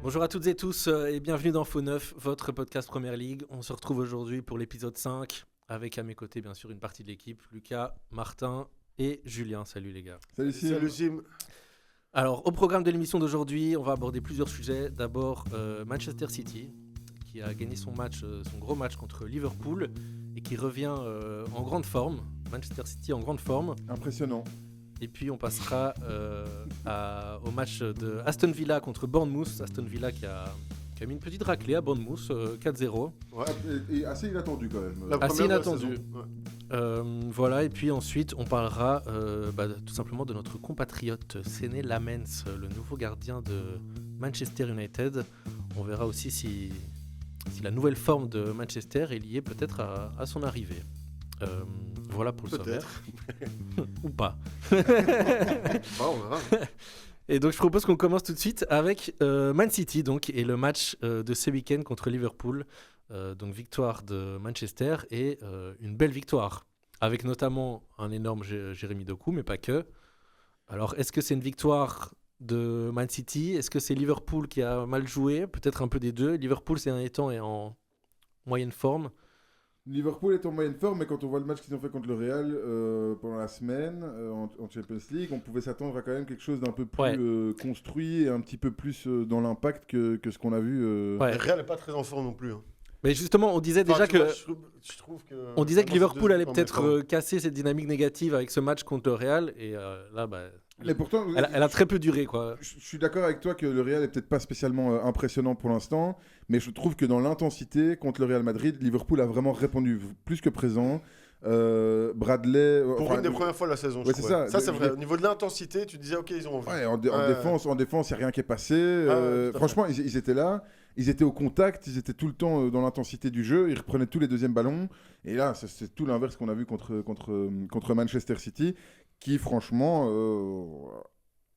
Bonjour à toutes et tous et bienvenue dans Faux Neuf, votre podcast Première Ligue. On se retrouve aujourd'hui pour l'épisode 5 avec à mes côtés bien sûr une partie de l'équipe, Lucas, Martin et Julien. Salut les gars. Salut Sim. Alors au programme de l'émission d'aujourd'hui, on va aborder plusieurs sujets. D'abord Manchester City qui a gagné son gros match contre Liverpool et qui revient en grande forme. Manchester City en grande forme. Impressionnant. Et puis on passera au match de Aston Villa contre Bournemouth. Aston Villa qui a mis une petite raclée à Bournemouth, 4-0. Ouais, et assez inattendu quand même. Assez inattendu. Voilà, et puis ensuite on parlera tout simplement de notre compatriote Séné Lamens, le nouveau gardien de Manchester United. On verra aussi si la nouvelle forme de Manchester est liée peut-être à son arrivée. Voilà pour le sommaire. Ou pas. On verra. Et donc je propose qu'on commence tout de suite avec Man City donc, et le match de ce week-end contre Liverpool. Donc victoire de Manchester et une belle victoire. Avec notamment un énorme Jérémy Doku, mais pas que. Alors est-ce que c'est une victoire de Man City ? Est-ce que c'est Liverpool qui a mal joué ? Peut-être un peu des deux. Liverpool ces derniers temps est en moyenne forme. Liverpool est en moyenne forme, mais quand on voit le match qu'ils ont fait contre le Real pendant la semaine en Champions League, on pouvait s'attendre à quand même quelque chose d'un peu plus construit et un petit peu plus dans l'impact que ce qu'on a vu. Le Real n'est pas très en forme non plus. Hein. Mais justement, on disait déjà je trouve que on disait que Liverpool allait peut-être casser cette dynamique négative avec ce match contre le Real, et là, mais pourtant, elle a très peu duré, quoi. Je suis d'accord avec toi que le Real est peut-être pas spécialement impressionnant pour l'instant, mais je trouve que dans l'intensité contre le Real Madrid, Liverpool a vraiment répondu plus que présent. Bradley. Pour une des premières fois de la saison, je trouve. Ça, c'est vrai. Au niveau de l'intensité, tu disais, ok, ils ont envie. Ouais, en défense, il n'y a rien qui est passé. Franchement, ils étaient là. Ils étaient au contact, ils étaient tout le temps dans l'intensité du jeu, ils reprenaient tous les deuxièmes ballons. Et là, c'est tout l'inverse qu'on a vu contre Manchester City, qui franchement,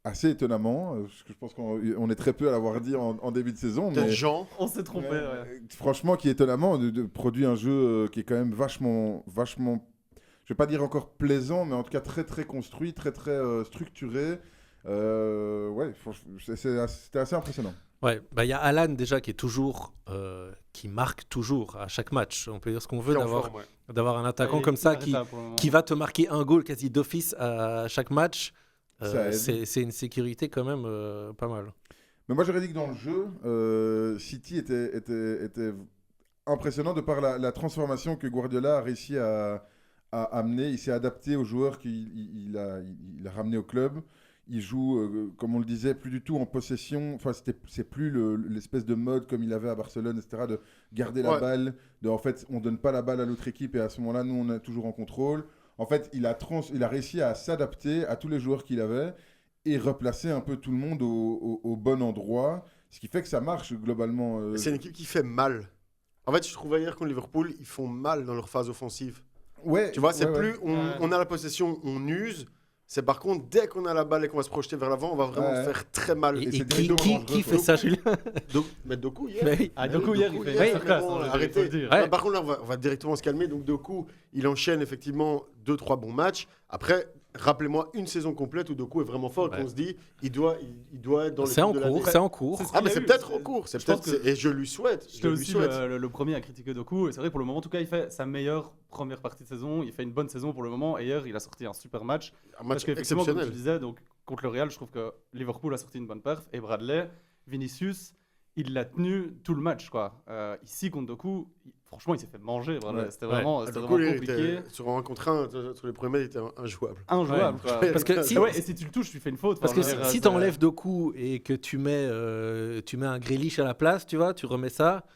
assez étonnamment, parce que je pense qu'on est très peu à l'avoir dit en début de saison. Mais on s'est trompé. Franchement, qui étonnamment de produit un jeu qui est quand même vachement, je ne vais pas dire encore plaisant, mais en tout cas très très construit, très très structuré. C'était assez impressionnant. Ouais, il y a Alan déjà qui marque toujours à chaque match. On peut dire ce qu'on veut d'avoir un attaquant comme ça qui va te marquer un goal quasi d'office à chaque match. C'est une sécurité quand même pas mal. Mais moi j'aurais dit que dans le jeu, City était impressionnant de par la transformation que Guardiola a réussi à amener. Il s'est adapté aux joueurs qu'il a ramenés au club. Il joue, comme on le disait, plus du tout en possession. Enfin, c'est plus l'espèce de mode comme il avait à Barcelone, etc., de garder la balle. En fait, on ne donne pas la balle à l'autre équipe et à ce moment-là, nous, on est toujours en contrôle. En fait, il a réussi à s'adapter à tous les joueurs qu'il avait et replacer un peu tout le monde au bon endroit. Ce qui fait que ça marche globalement. C'est une équipe qui fait mal. En fait, je trouvais hier contre Liverpool, ils font mal dans leur phase offensive. Ouais, tu vois, c'est plus on a la possession, on use. C'est par contre, dès qu'on a la balle et qu'on va se projeter vers l'avant, on va vraiment faire très mal. Et qui fait ça, Julien ? Mais Doku hier. Doku hier, il fait arrêtez. Par contre, là, on va directement se calmer. Donc Doku, il enchaîne effectivement 2-3 bons matchs. Après, rappelez-moi une saison complète où Doku est vraiment fort et qu'on se dit, il doit être dans les C'est en cours. Mais c'est peut-être en cours. Et je lui souhaite. J'étais aussi le premier à critiquer Doku. Et c'est vrai, pour le moment, en tout cas, il fait sa meilleure première partie de saison. Il fait une bonne saison pour le moment. Et hier, il a sorti un super match. Un match exceptionnel. exceptionnel. Comme tu disais, donc, contre le Real, je trouve que Liverpool a sorti une bonne perf. Et Bradley, Vinicius, il l'a tenu tout le match, quoi. Ici, contre Doku, franchement, il s'est fait manger. C'était vraiment compliqué. Sur un contre un, sur les premiers, il était injouable. Injouable, quoi. Parce que et si tu le touches, tu fais une faute. Parce que si tu enlèves Doku et que tu mets un Grealish à la place, tu vois, tu remets ça,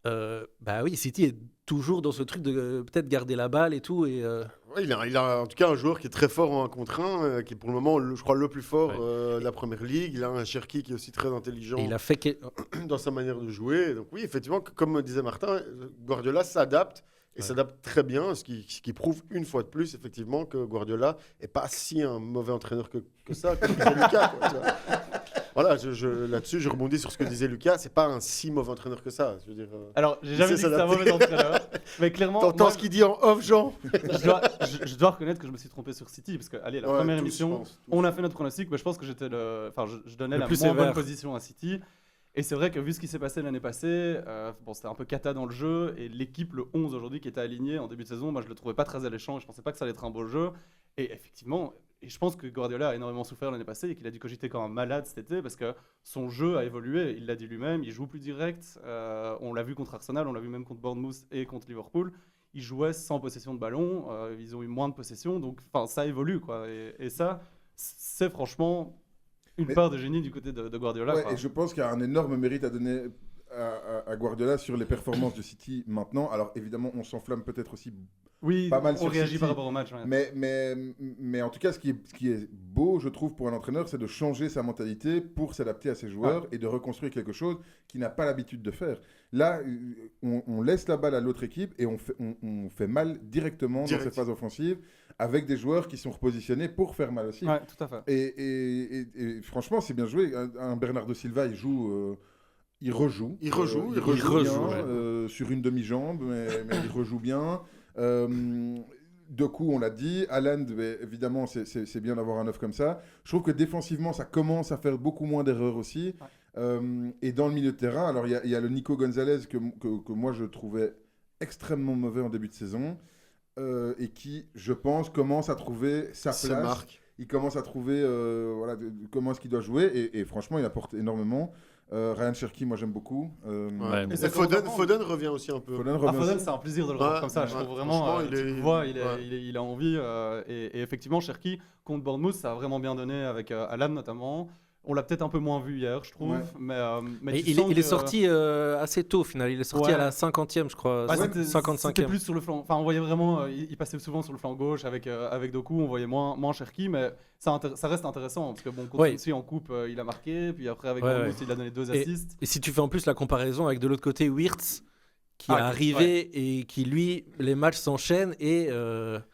oui, City est toujours dans ce truc de peut-être garder la balle et tout. Il a en tout cas un joueur qui est très fort en 1 contre 1, qui est pour le moment, je crois, le plus fort de la Première Ligue. Il a un Cherki qui est aussi très intelligent et il a fait dans sa manière de jouer. Donc oui, effectivement, comme disait Martin, Guardiola s'adapte et s'adapte très bien, ce qui prouve une fois de plus, effectivement, que Guardiola n'est pas si un mauvais entraîneur que ça, comme disait Lucas. Quoi, tu vois. Voilà, là-dessus, je rebondis sur ce que disait Lucas. C'est pas un si mauvais entraîneur que ça. Je veux dire, alors, j'ai jamais dit que c'était un mauvais entraîneur. Mais clairement. T'entends ce qu'il dit en off, Jean. je dois reconnaître que je me suis trompé sur City. Parce que, allez, la première émission, on a fait notre pronostic. Mais je pense que j'étais je donnais la moins bonne position à City. Et c'est vrai que vu ce qui s'est passé l'année passée, c'était un peu cata dans le jeu. Et l'équipe, le 11 aujourd'hui, qui était alignée en début de saison, moi je le trouvais pas très alléchant. Je pensais pas que ça allait être un beau jeu. Et effectivement, je pense que Guardiola a énormément souffert l'année passée et qu'il a dû cogiter comme un malade cet été parce que son jeu a évolué. Il l'a dit lui-même, il joue plus direct. On l'a vu contre Arsenal, on l'a vu même contre Bournemouth et contre Liverpool. Ils jouaient sans possession de ballon. Ils ont eu moins de possession. Donc ça évolue, quoi. Et ça, c'est franchement une part de génie du côté de Guardiola. Ouais, et je pense qu'il y a un énorme mérite à donner à Guardiola sur les performances de City maintenant. Alors évidemment, on s'enflamme peut-être aussi pas mal on sur réagit City, par rapport au match. Ouais. mais en tout cas, ce qui est beau, je trouve, pour un entraîneur, c'est de changer sa mentalité pour s'adapter à ses joueurs et de reconstruire quelque chose qu'il n'a pas l'habitude de faire. Là, on laisse la balle à l'autre équipe et on fait mal directement dans cette phase offensive avec des joueurs qui sont repositionnés pour faire mal aussi. Ouais, tout à fait. Et franchement, c'est bien joué. Un Bernardo Silva, il rejoue bien, sur une demi-jambe, mais il rejoue bien. Doku, on l'a dit. Haaland, évidemment, c'est bien d'avoir un neuf comme ça. Je trouve que défensivement, ça commence à faire beaucoup moins d'erreurs aussi. Et dans le milieu de terrain, alors il y a le Nico Gonzalez que moi je trouvais extrêmement mauvais en début de saison et qui, je pense, commence à trouver sa place. Il commence à trouver comment est-ce qu'il doit jouer et franchement, il apporte énormément. Ryan Cherki, moi j'aime beaucoup. Et Foden revient aussi un peu. Foden, c'est un plaisir de le voir comme ça. Je trouve vraiment, il a envie. Et effectivement, Cherki contre Bournemouth, ça a vraiment bien donné avec Alan notamment. On l'a peut-être un peu moins vu hier, je trouve. Mais il est sorti assez tôt au final. Il est sorti à la 50e, je crois. 55e. C'était plus sur le flanc. Enfin, on voyait vraiment, il passait souvent sur le flanc gauche avec Doku. On voyait moins Cherki, mais ça reste intéressant parce que contre Chelsea en coupe, il a marqué. Puis après avec Bournemouth, il a donné 2 assists. Et si tu fais en plus la comparaison avec de l'autre côté Wirtz, qui est arrivé et qui, lui, les matchs s'enchaînent et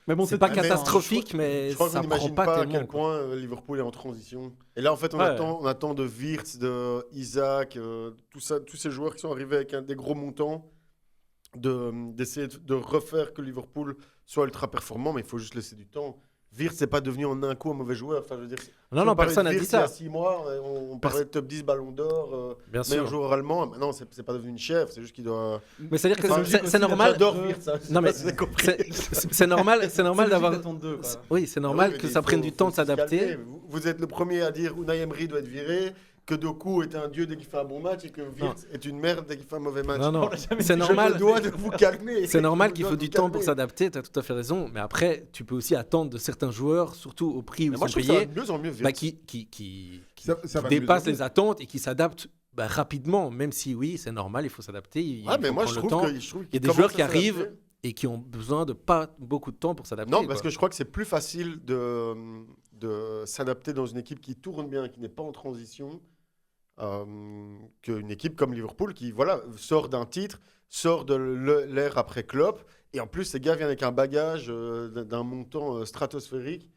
mais bon, c'est pas catastrophique, mais je crois ça qu'on prend n'imagine pas à quel point Liverpool est en transition. Et là, en fait, on attend de Wirtz, de Isaac, tous ces joueurs qui sont arrivés avec des gros montants, d'essayer de refaire que Liverpool soit ultra performant, mais il faut juste laisser du temps. Wirtz n'est pas devenu en un coup un mauvais joueur. Enfin, je veux dire, non, personne n'a dit ça. Il y a 6 mois, on parlait de top 10 ballon d'or, meilleur joueur allemand. Maintenant, c'est pas devenu une chèvre, c'est juste qu'il doit. Mais c'est-à-dire que c'est normal. J'adore Wirtz. Non, mais c'est normal d'avoir. Oui, c'est normal que ça prenne du temps de s'adapter. Vous êtes le premier à dire Unai Emery doit être viré, que Doku est un dieu dès qu'il fait un bon match et que Wirtz est une merde dès qu'il fait un mauvais match. Non, c'est normal. Je dois de vous calmer. C'est normal qu'il faut du temps pour s'adapter, tu as tout à fait raison. Mais après, tu peux aussi attendre de certains joueurs, surtout au prix où ils sont payés, qui dépassent les attentes et qui s'adaptent rapidement. Même si, oui, c'est normal, il faut s'adapter. Mais moi, je trouve qu'il y a des joueurs qui arrivent et qui ont besoin de pas beaucoup de temps pour s'adapter. Non, parce que je crois que c'est plus facile de s'adapter dans une équipe qui tourne bien, qui n'est pas en transition, qu'une équipe comme Liverpool qui sort d'un titre, sort de l'ère après Klopp, et en plus ces gars viennent avec un bagage d'un montant stratosphérique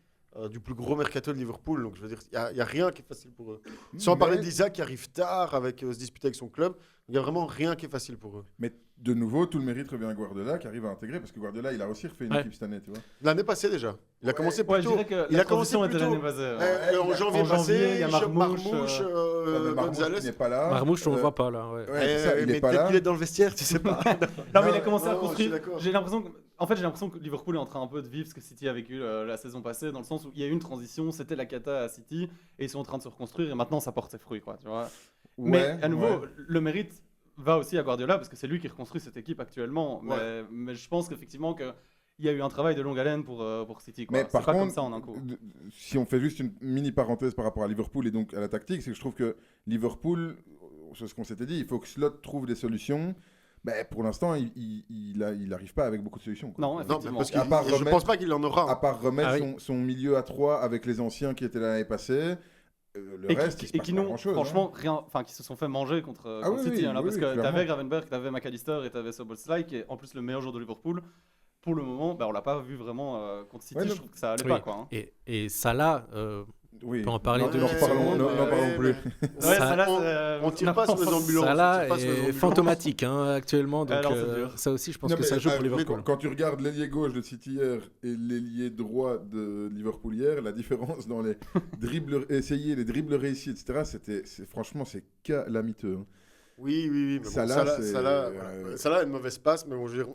du plus gros mercato de Liverpool. Donc je veux dire, il n'y a rien qui est facile pour eux. Sans parler d'Isaac qui arrive tard avec se disputer avec son club, il n'y a vraiment rien qui est facile pour eux. Mais de nouveau, tout le mérite revient à Guardiola qui arrive à intégrer, parce que Guardiola, il a aussi refait une équipe cette année, tu vois. L'année passée déjà. Il a commencé plus tôt. Il a commencé plus tôt. En janvier passé, il y a Marmouche, Gonzalez n'est pas là. Marmouche, on le voit pas là. Il est pas là. Il est dans le vestiaire, tu sais pas. Non, mais il a commencé à construire. J'ai l'impression que Liverpool est en train un peu de vivre ce que City a vécu la saison passée, dans le sens où il y a eu une transition, c'était la cata à City, et ils sont en train de se reconstruire, et maintenant ça porte ses fruits, quoi, tu vois. Mais à nouveau, le mérite va aussi à Guardiola, parce que c'est lui qui reconstruit cette équipe actuellement. Mais je pense qu'effectivement il y a eu un travail de longue haleine pour City, quoi. Mais par pas contre, comme ça en un coup. Si on fait juste une mini parenthèse par rapport à Liverpool et donc à la tactique, c'est que je trouve que Liverpool, c'est ce qu'on s'était dit, il faut que Slot trouve des solutions. Pour l'instant, il n'arrive pas avec beaucoup de solutions, quoi. Non, effectivement. Parce que je ne pense pas qu'il en aura. À part remettre son milieu à 3 avec les anciens qui étaient là l'année passée. Le reste, il se passe pas grand-chose. Franchement, qui se sont fait manger contre City. Parce que t'avais Gravenberch, t'avais McAllister et t'avais Szoboszlai, qui est en plus le meilleur joueur de Liverpool. Pour le moment, on l'a pas vu vraiment contre City. Je trouve que ça allait pas, quoi. Et Salah, Oui. On peut en parler Non, de n'en petites parlons- secondes. n'en parlons plus. On tire pas sur les ambulances. Salah on tire pas sur les est ambulances. fantomatique actuellement, donc Alors, c'est dur. ça aussi, je pense Non, que mais, ça joue pour mais Liverpool. quand tu regardes l'ailier gauche de City hier et l'ailier droit de Liverpool hier, la différence dans les dribbles essayés, les dribbles réussis, etc., franchement, c'est calamiteux. Hein. Oui, mais bon, Salah, c'est- Salah a une mauvaise passe, mais bon, je veux dire,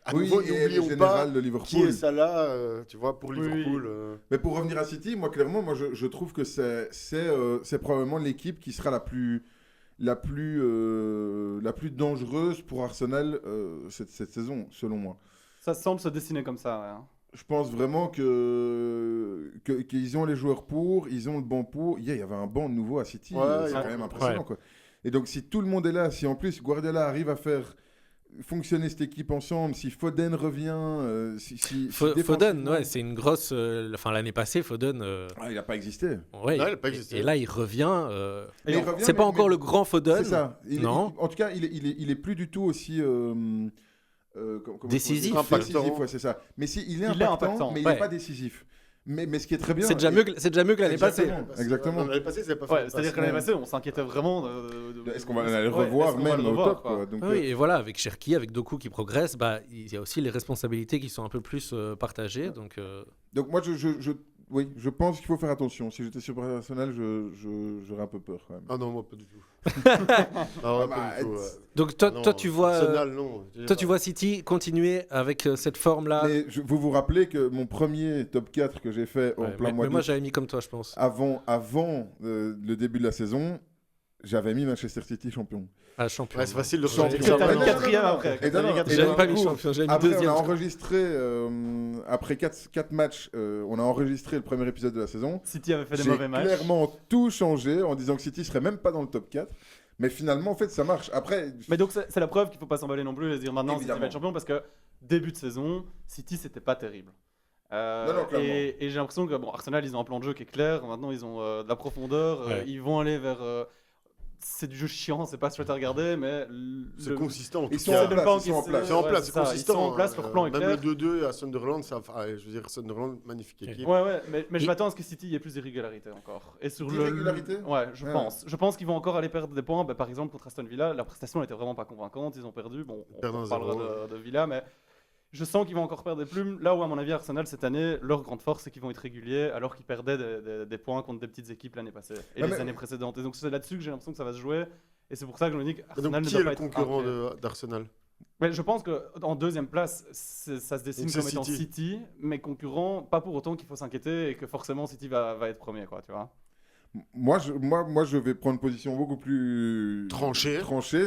à Oui, nouveau, et le n'oublions général pas de qui Liverpool. est Salah, tu vois, pour Oui, Liverpool. Mais pour revenir à City, moi, clairement, je trouve que c'est probablement l'équipe qui sera la plus dangereuse pour Arsenal cette saison, selon moi. Ça semble se dessiner comme ça. Ouais, hein. Je pense vraiment qu'ils ont les joueurs pour, ils ont le banc pour. Hier, il y avait un banc nouveau à City, Ouais, c'est ouais. quand même impressionnant. Quoi. Et donc, si tout le monde est là, si en plus Guardiola arrive à faire fonctionner cette équipe ensemble, si Foden revient, Foden, défensivement- ouais, c'est une grosse. Enfin, l'année passée, Foden. Ah, il n'a pas existé. Ouais, Non, il a pas existé. et là, il revient. Mais il revient, C'est pas mais- encore mais- le grand Foden. C'est ça. Non. En tout cas, il est plus du tout aussi Décisif. Décisif, ouais, c'est ça. Mais si, il est impactant, mais il ouais. n'est pas décisif. Mais ce qui est très bien. C'est déjà mieux que l'année passée. Exactement. L'année passée, c'est pas fait. Ouais, c'est-à-dire que l'année passée, on s'inquiétait vraiment Est-ce qu'on va aller le revoir même au top quoi. Donc, Oui, et voilà, avec Cherki, avec Doku qui progresse, bah, il y a aussi les responsabilités qui sont un peu plus partagées. Donc, moi, je pense qu'il faut faire attention. Si j'étais sur Arsenal, j'aurais un peu peur quand même. Ah non, moi pas du tout. Ah ouais, pas du tout, ouais. donc toi, Non, tu vois, Arsenal, non. toi, tu vois City continuer avec cette forme-là. Mais vous rappelez que mon premier top 4 que j'ai fait en Ouais, plein mois mais moi, d'août, j'avais mis comme toi, je pense. avant le début de la saison, j'avais mis Manchester City champion. Ah, champion. Ouais, c'est facile de Champion. ressortir T'as ça. mis non, quatrième non, non. après. Et non, non, T'as mis et quatrième. J'avais pas du mis coup, champion, j'avais mis Après, deuxième. on a je crois. enregistré, après 4 matchs, on a enregistré le premier épisode de la saison. City avait fait des J'ai mauvais matchs. clairement tout changé en disant que City serait même pas dans le top 4. Mais finalement, en fait, ça marche. Après, Mais donc c'est la preuve qu'il faut pas s'emballer non plus et se dire maintenant City Évidemment. va être champion parce que début de saison, City c'était pas terrible. Non, clairement. et j'ai l'impression que bon, Arsenal ils ont un plan de jeu qui est clair, maintenant ils ont de la profondeur, Ouais. ils vont aller vers c'est du jeu chiant, c'est pas chouette à regarder mais C'est consistant. en Ils tout sont cas. en place, pas ils sont en encaissé. place. C'est en Ouais, place, c'est c'est ça, consistant. ils sont en place, leur plan est Même clair. le 2-2 à Sunderland, je veux dire, Sunderland, magnifique équipe. Ouais, mais je Et- m'attends à ce que City y ait plus d'irrégularité encore. Et sur D'irrégularité ouais, je Ouais. pense. Je pense qu'ils vont encore aller perdre des points. Bah, par exemple, contre Aston Villa, la prestation n'était vraiment pas convaincante. Ils ont perdu. Bon, on perdent 1-0, parlera de Villa, mais je sens qu'ils vont encore perdre des plumes. Là où, à mon avis, Arsenal, cette année, leur grande force, c'est qu'ils vont être réguliers, alors qu'ils perdaient des points contre des petites équipes l'année passée et Ouais, les mais- années précédentes. Et donc, c'est là-dessus que j'ai l'impression que ça va se jouer. Et c'est pour ça que je me dis Et qu'Arsenal donc, ne qui doit est pas le être concurrent inquiet. d'Arsenal? Mais je pense qu'en deuxième place, ça se dessine Donc comme c'est étant City. City, mais concurrent, pas pour autant qu'il faut s'inquiéter et que forcément City va être premier, quoi, tu vois. moi, je vais prendre une position beaucoup plus Tranchée.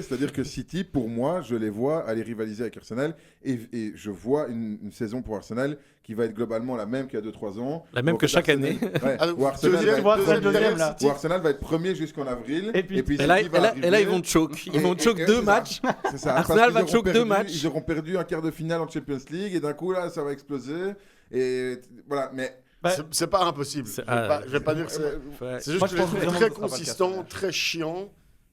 C'est-à-dire que City, pour moi, je les vois aller rivaliser avec Arsenal et je vois une saison pour Arsenal qui va être globalement la même qu'il y a 2-3 ans. La même En que fait, chaque année. Ouais, Ah, donc, où Arsenal deuxième, va tu vois, être c'est le premier, deuxième, là. où Arsenal va être premier jusqu'en avril. Et puis- Et City là, va et là, arriver. ils vont choke. Ils vont Et- choke et- deux c'est ça. matchs. C'est ça. Arsenal Parce va qu'ils auront choke deux perdu- matchs. Ils auront perdu un quart de finale en Champions League et d'un coup, là, ça va exploser. Et voilà, mais Bah, C'est pas impossible. Je C'est- vais pas dire que c'est. Ouais. C'est juste Moi, que je je pense les vraiment trouve très que ce sera pas le cas, consistants, ça. très chiants.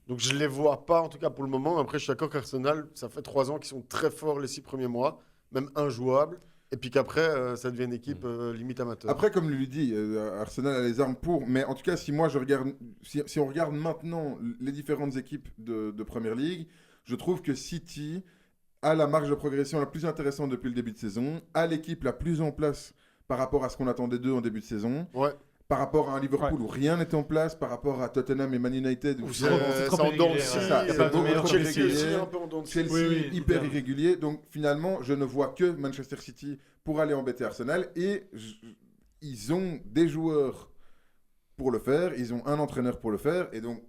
Donc je les vois pas, en tout cas pour le moment. Après, je suis d'accord qu'Arsenal, ça fait 3 ans qu'ils sont très forts les 6 premiers mois, même injouables. Et puis qu'après, ça devient une équipe limite amateur. après, comme lui dit, Arsenal a les armes pour. Mais en tout cas, si on regarde maintenant les différentes équipes de Premier League, je trouve que City a la marge de progression la plus intéressante depuis le début de saison, a l'équipe la plus en place par rapport à ce qu'on attendait d'eux en début de saison, Ouais. par rapport à un Liverpool où rien n'était en place, par rapport à Tottenham et Man United où Ou c'est trop en dents de irrégulier, scie, ouais. Ça, Il y a c'est pas de beaucoup meilleur trop Chelsea irrégulier. aussi un peu en dents de scie. Chelsea Oui, hyper hyper. irrégulier. Donc finalement, je ne vois que Manchester City pour aller embêter Arsenal. Et ils ont des joueurs pour le faire. Ils ont un entraîneur pour le faire. Et donc,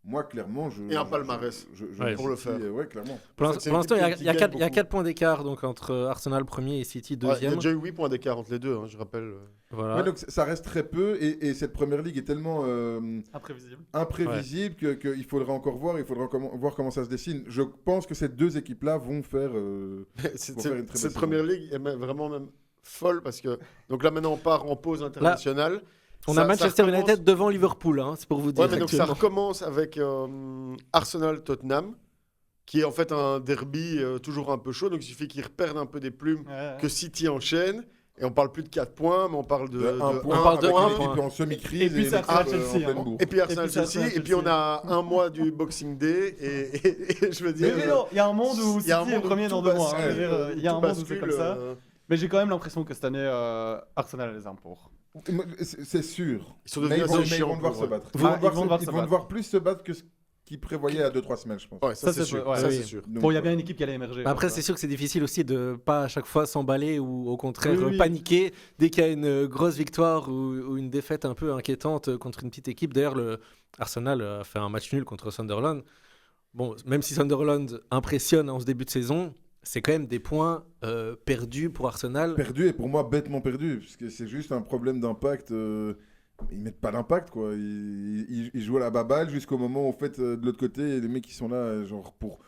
moi, clairement, Et un palmarès Ouais. pour le faire. Ouais, clairement. Pour En fait, c'est l'instant, une il y a- équipe il y a qui quatre- gagne il y a beaucoup. 4 points d'écart donc, entre Arsenal premier et City Ouais, il y a deuxième. déjà eu 8 points d'écart entre les deux, je rappelle. Voilà. Ouais, donc ça reste très peu. Et cette première ligue est tellement Imprévisible. imprévisible qu'il faudra encore voir. Il faudra voir comment ça se dessine. Je pense que ces deux équipes-là vont faire. Cette Pour faire une très belle première ligue est vraiment même folle parce que donc là maintenant on part en pause internationale. On Ça- a ça Manchester recommence- United devant Liverpool, hein, c'est pour vous dire. Ouais, mais donc ça actuellement. recommence avec Arsenal-Tottenham, qui est en fait un derby toujours un peu chaud. Donc il suffit qu'ils reperdent un peu des plumes, que City enchaîne. Et on parle plus de 4 points, mais on parle de 1 point. On parle de avec un une point. équipe en semi-crise Et puis c'est l'équipe, Arsenal-Chelsea, en pleine hein. bourre. Et puis Arsenal-Chelsea, Arsenal-Chelsea. et puis on a un mois du Boxing Day, et je veux dire... Mais non, il y a un monde où il y a un City est monde où premier tout dans 2 mois. bascule, Je veux dire, il y a un tout monde où c'est comme bascule, ça. Mais j'ai quand même l'impression que cette année, Arsenal a les armes pour. C'est sûr. Ils sont Mais devenus ils vont, assez mais ils chiants vont devoir pour se eux. battre. Ils vont devoir plus se battre que ce qu'ils prévoyaient il y a 2-3 semaines, je pense. Ouais, ça c'est sûr. ouais, Ça, oui. c'est sûr. Donc, Bon, il y a bien une équipe qui allait émerger. Après, quoi. c'est sûr que c'est difficile aussi de pas à chaque fois s'emballer ou au contraire Oui, oui. paniquer dès qu'il y a une grosse victoire ou une défaite un peu inquiétante contre une petite équipe. D'ailleurs, le Arsenal a fait un match nul contre Sunderland. Bon, même si Sunderland impressionne en ce début de saison, c'est quand même des points perdus pour Arsenal. perdu et pour moi bêtement perdu parce que c'est juste un problème d'impact. Ils mettent pas d'impact quoi. Ils jouent à la baballe jusqu'au moment où en fait de l'autre côté les mecs qui sont là genre pour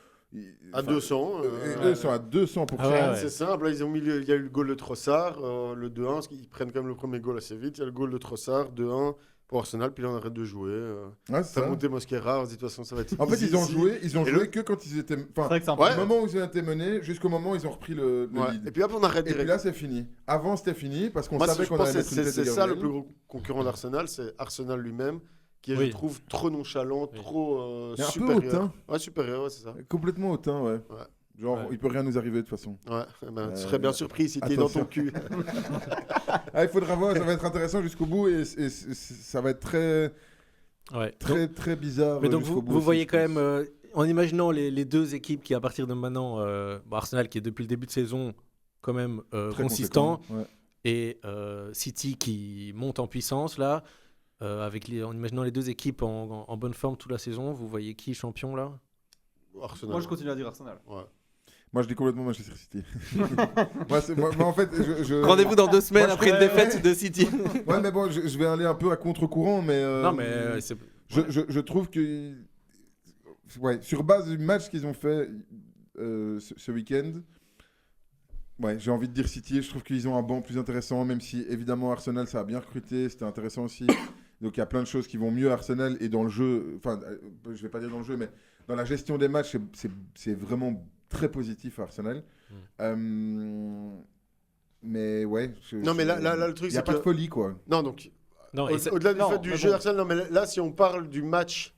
À 200. Eux sont à 200%. Ah ouais. C'est simple, là, ils ont mis il y a eu le goal de Trossard, le 2-1, parce qu'ils prennent quand même le premier goal assez vite. Il y a le goal de Trossard, 2-1 pour Arsenal, puis là on arrête de jouer. Ouais, c'est Ça a ça. monté Mosquera, on se dit de toute façon ça va être En fait, easy ils ont ici. joué Et le- que quand ils étaient. C'est Enfin, vrai que c'est un Ouais. au moment où ils ont été menés, jusqu'au moment où ils ont repris le Ouais. lead. Et puis hop, on arrête Et puis direct. là, c'est fini. Avant, c'était fini parce qu'on Moi, savait je qu'on pense allait que mettre une tête c'est de ça le Gabriel. plus gros concurrent d'Arsenal, c'est Arsenal lui-même, qui est, Oui. je trouve, trop nonchalant, Oui. trop Et un peu supérieur. hautain. Ouais, supérieur, ouais, c'est ça. Complètement hautain, ouais. Ouais. Genre, Ouais. il peut rien nous arriver de toute façon. Ouais, eh ben, tu serais bien surpris si t'es dans ton attention. cul. Ah, il faudra voir, ça va être intéressant jusqu'au bout et ça va être très, Ouais. très, très bizarre. Mais donc jusqu'au vous, bout vous aussi, voyez je quand pense. même, en imaginant les deux équipes qui à partir de maintenant, Arsenal qui est depuis le début de saison quand même Très consistant, conséquent, ouais. et City qui monte en puissance là, en imaginant les deux équipes en bonne forme toute la saison, vous voyez qui champion là? Arsenal. Moi, je continue à dire Arsenal. Ouais. Moi, je dis complètement Manchester City. moi, en fait, Rendez-vous dans 2 semaines Moi, je après une ferais- défaite de City. Ouais, mais bon, je vais aller un peu à contre-courant, mais. Non mais c'est... Je trouve que. Ouais, sur base du match qu'ils ont fait ce week-end, ouais, j'ai envie de dire City. Je trouve qu'ils ont un banc plus intéressant, même si évidemment Arsenal, ça a bien recruté, c'était intéressant aussi. Donc il y a plein de choses qui vont mieux à Arsenal et dans le jeu, enfin, je vais pas dire dans le jeu, mais dans la gestion des matchs, c'est vraiment très positif à Arsenal. Mais ouais. Non, mais là, le truc, il n'y a c'est pas que. de folie, quoi. Non, donc, Non, et c'est- au-delà du non, fait du mais jeu bon. d'Arsenal, non, mais là, si on parle du match.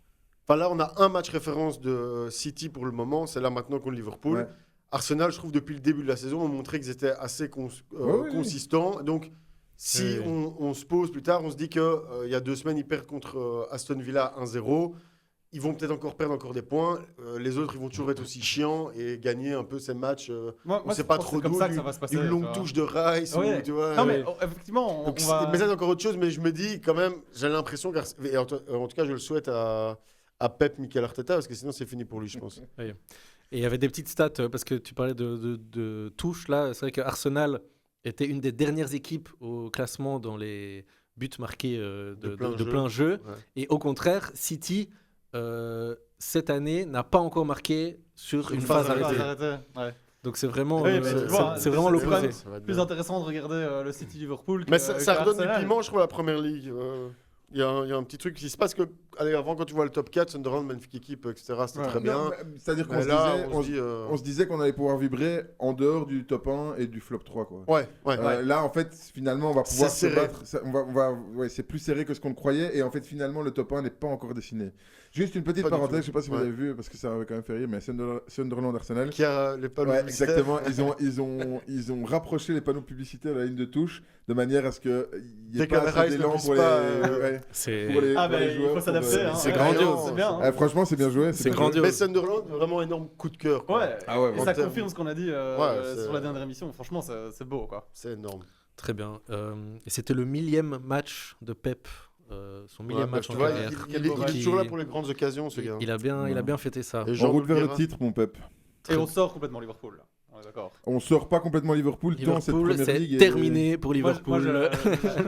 Enfin, là, on a un match référence de City pour le moment, c'est là maintenant contre Liverpool. Ouais. Arsenal, je trouve, depuis le début de la saison, ont montré qu'ils étaient assez oui. consistants. Donc, si Oui, oui. on se pose plus tard, on se dit qu'il il y a 2 semaines, ils perdent contre Aston Villa 1-0. Ils vont peut-être encore perdre encore des points. Les autres, ils vont toujours être aussi chiants et gagner un peu ces matchs. On sait pas trop comme d'où. ça que ça va se passer. Une tu longue vois. touche de Rice. Ouais. Ou, tu vois, Non, mais effectivement, on donc, va. mais ça, c'est encore autre chose. Mais je me dis quand même, j'ai l'impression et en tout cas, je le souhaite à Pep Mikel Arteta, parce que sinon, c'est fini pour lui, je pense. Et il y avait des petites stats, parce que tu parlais de touches là. C'est vrai que Arsenal était une des dernières équipes au classement dans les buts marqués de plein jeu. Ouais. Et au contraire, City, cette année, n'a pas encore marqué sur une phase arrêtée. Ouais. Donc c'est vraiment, Oui, mais tu vois, c'est vraiment l'opposé. Ça va être Plus bien. intéressant de regarder le City Liverpool. Mais ça redonne du Arsenal. piment, je trouve, à la première ligue. Il y a un petit truc qui se passe que, allez, avant, quand tu vois le top 4, Sunderland, magnifique équipe, etc., c'était Ouais. très bien. Non, mais c'est-à-dire qu'on Mais se là, disait, on se dit. on se disait qu'on allait pouvoir vibrer en dehors du top 1 et du flop 3, quoi. Ouais. Là, en fait, finalement, on va pouvoir C'est se serré. battre. Ouais, c'est plus serré que ce qu'on croyait. Et en fait, finalement, le top 1 n'est pas encore dessiné. Juste une petite Pas du parenthèse, tout. je sais pas si vous Ouais. avez vu, parce que ça avait quand même fait rire, mais Sunderland Arsenal. Qui a les panneaux Ouais, publicitaires. exactement. Ils ont rapproché les panneaux publicitaires de la ligne de touche de manière à ce qu'il n'y ait Dès que pas la assez Rice ne d'élan puisse pour pas, ouais, C'est pour les Ah, pour les ben il joueurs, faut s'adapter. pour, hein. c'est Ouais, grandiose. C'est bien. hein. Franchement, c'est bien joué. C'est bien grandiose. Mais Sunderland, vraiment énorme coup de cœur. quoi. Ouais. Ah ouais, Et en ça termes- confirme ce qu'on a dit Ouais, sur la dernière émission. Franchement, c'est beau, quoi. C'est énorme. Très bien. Et c'était le 1000e match de Pep, son 1000e Ouais, match tu en vois, carrière. il est toujours là pour les grandes occasions, ce gars. Il a bien fêté ça. Et On Jean roule vers le Vieira. titre, mon Pep. Et on sort complètement Liverpool. Là. On est d'accord. On sort pas complètement Liverpool, tant cette Liverpool, première c'est ligue. est- terminé pour Moi, Liverpool.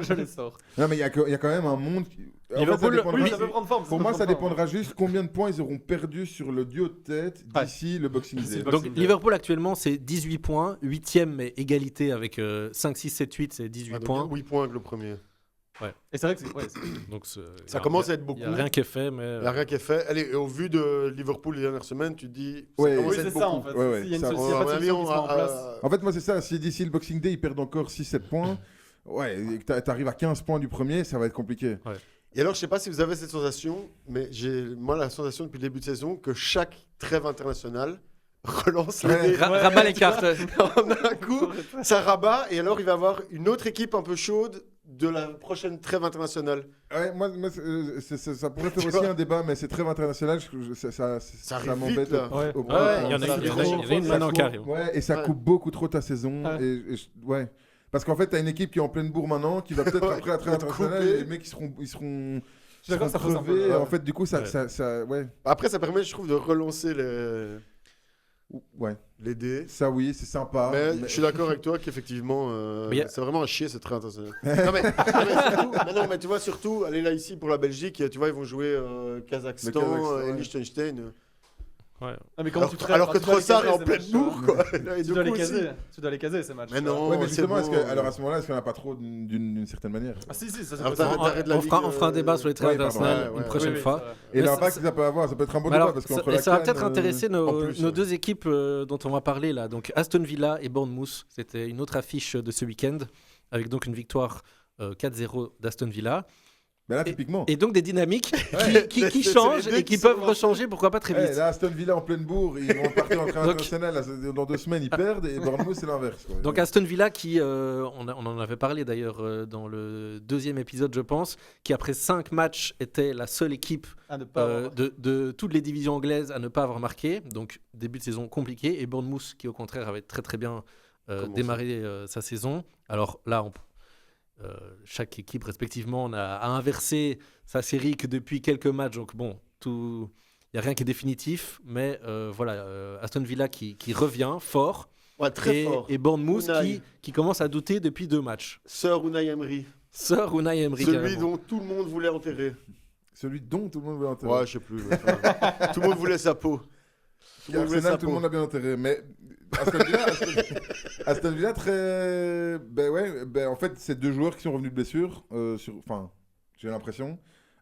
je les sors. Non, mais il y a quand même un monde. En fait, Liverpool, ça dépendra- Oui, ça peut prendre forme. Pour moi, ça dépendra juste combien de points ils auront perdu sur le duo de tête Ouais. d'ici le Boxing D'ici Day. le Donc Boxing Day. Liverpool actuellement c'est 18 points, 8e mais égalité avec 5, 6, 7, 8 c'est 18 points. 8 points avec le premier. Et c'est vrai que Donc Ça commence à être beaucoup. Il n'y a rien qui est fait, mais Il n'y a rien qui est fait. Allez, et au vu de Liverpool les dernières semaines, tu te dis. Ouais, ça commence à c'est être ça beaucoup. en fait. Ouais, S'il y a ça- pas de solution qui se met en place. En fait, moi, c'est ça. Si d'ici le Boxing Day, ils perdent encore 6-7 points, et que t'arrives à 15 points du premier, ça va être compliqué. Et alors, je ne sais pas si vous avez cette sensation, mais j'ai moi la sensation depuis le début de saison que chaque trêve internationale relance Ouais. les rabat les cartes. en un coup, ça rabat, et alors il va y avoir une autre équipe un peu chaude de la prochaine trêve internationale. Ouais, moi, ça pourrait faire Tu aussi vois. un débat, mais c'est trêve international, ça arrive m'embête. vite, là. au Ouais, point. il y en a Ça une coupe- maintenant qui ça arrive. coupe- Ouais, et ça Ouais. coupe beaucoup trop ta saison. Ouais. Ouais. Parce qu'en fait, t'as une équipe qui est en pleine bourre maintenant, qui va peut-être Ouais, après la trêve va te internationale, couper. et les mecs ils seront Je suis d'accord, ça pose un peu. crevés. ouais. En fait, du coup, Ouais. ouais. Après, ça permet, je trouve, de relancer Ouais. les dés. Ça, oui, c'est sympa. Mais je suis d'accord avec toi qu'effectivement, Mais y a- c'est vraiment un chier cette trêve internationale. mais tu vois, surtout, aller là ici pour la Belgique, tu vois, ils vont jouer Kazakhstan Le Kazakhstan, et ouais. Liechtenstein. Ouais. Ah, mais comment Alors que tu dois les Trossard est caser, en ces pleine matchs, bourre, quoi. Et Tu du dois coup les aussi- caser. Tu dois les caser ces matchs. Mais non, Ouais, mais c'est justement, bon, alors à ce moment-là, est-ce qu'il n'y en a pas trop d'une certaine manière? Ah si, ça c'est Alors, possible. t'arrêtes de la On fera Ligue, un débat sur les trêves ouais, pardon. internationales Ouais, une prochaine oui, fois. c'est vrai. Et Mais l'impact ça- que ça peut avoir, ça peut être un bon Mais débat alors, parce ça, qu'entre et la ça va CAN, peut-être intéresser en nos, plus, nos ouais. deux équipes dont on va parler là. Donc Aston Villa et Bournemouth, c'était une autre affiche de ce week-end avec donc une victoire 4-0 d'Aston Villa Mais là, typiquement. et donc des dynamiques Ouais. qui C'est les changent deux et qui qui sont peuvent lancés. rechanger, pourquoi pas très Ouais, vite. là, Aston Villa en pleine bourre, ils vont partir en train Donc- international. Là, dans 2 semaines, ils perdent et Bournemouth, c'est l'inverse. quoi. Donc Aston Villa qui, on en avait parlé d'ailleurs dans le 2e épisode je pense, qui après 5 matchs était la seule équipe À ne pas avoir- de toutes les divisions anglaises à ne pas avoir marqué. Donc début de saison compliqué. Et Bournemouth qui au contraire avait très très bien Comment démarré sa saison. Alors là, chaque équipe respectivement a inversé sa série que depuis quelques matchs. Donc bon, il n'y a rien qui est définitif. Mais voilà, Aston Villa qui revient fort. Ouais, très fort. Et Bournemouth Unai. qui commence à douter depuis 2 matchs. Sir Unai Emery. Sir Unai Emery. Celui carrément. dont tout le monde voulait enterrer. Celui dont tout le monde veut enterrer. Ouais, je sais plus. mais enfin, tout le monde voulait sa peau. Tout le monde voulait Arsenal, sa tout le peau. monde l'a bien enterré. Mais Aston Villa, très. Ben ouais, ben en fait, c'est 2 joueurs qui sont revenus de blessure. Enfin, j'ai l'impression.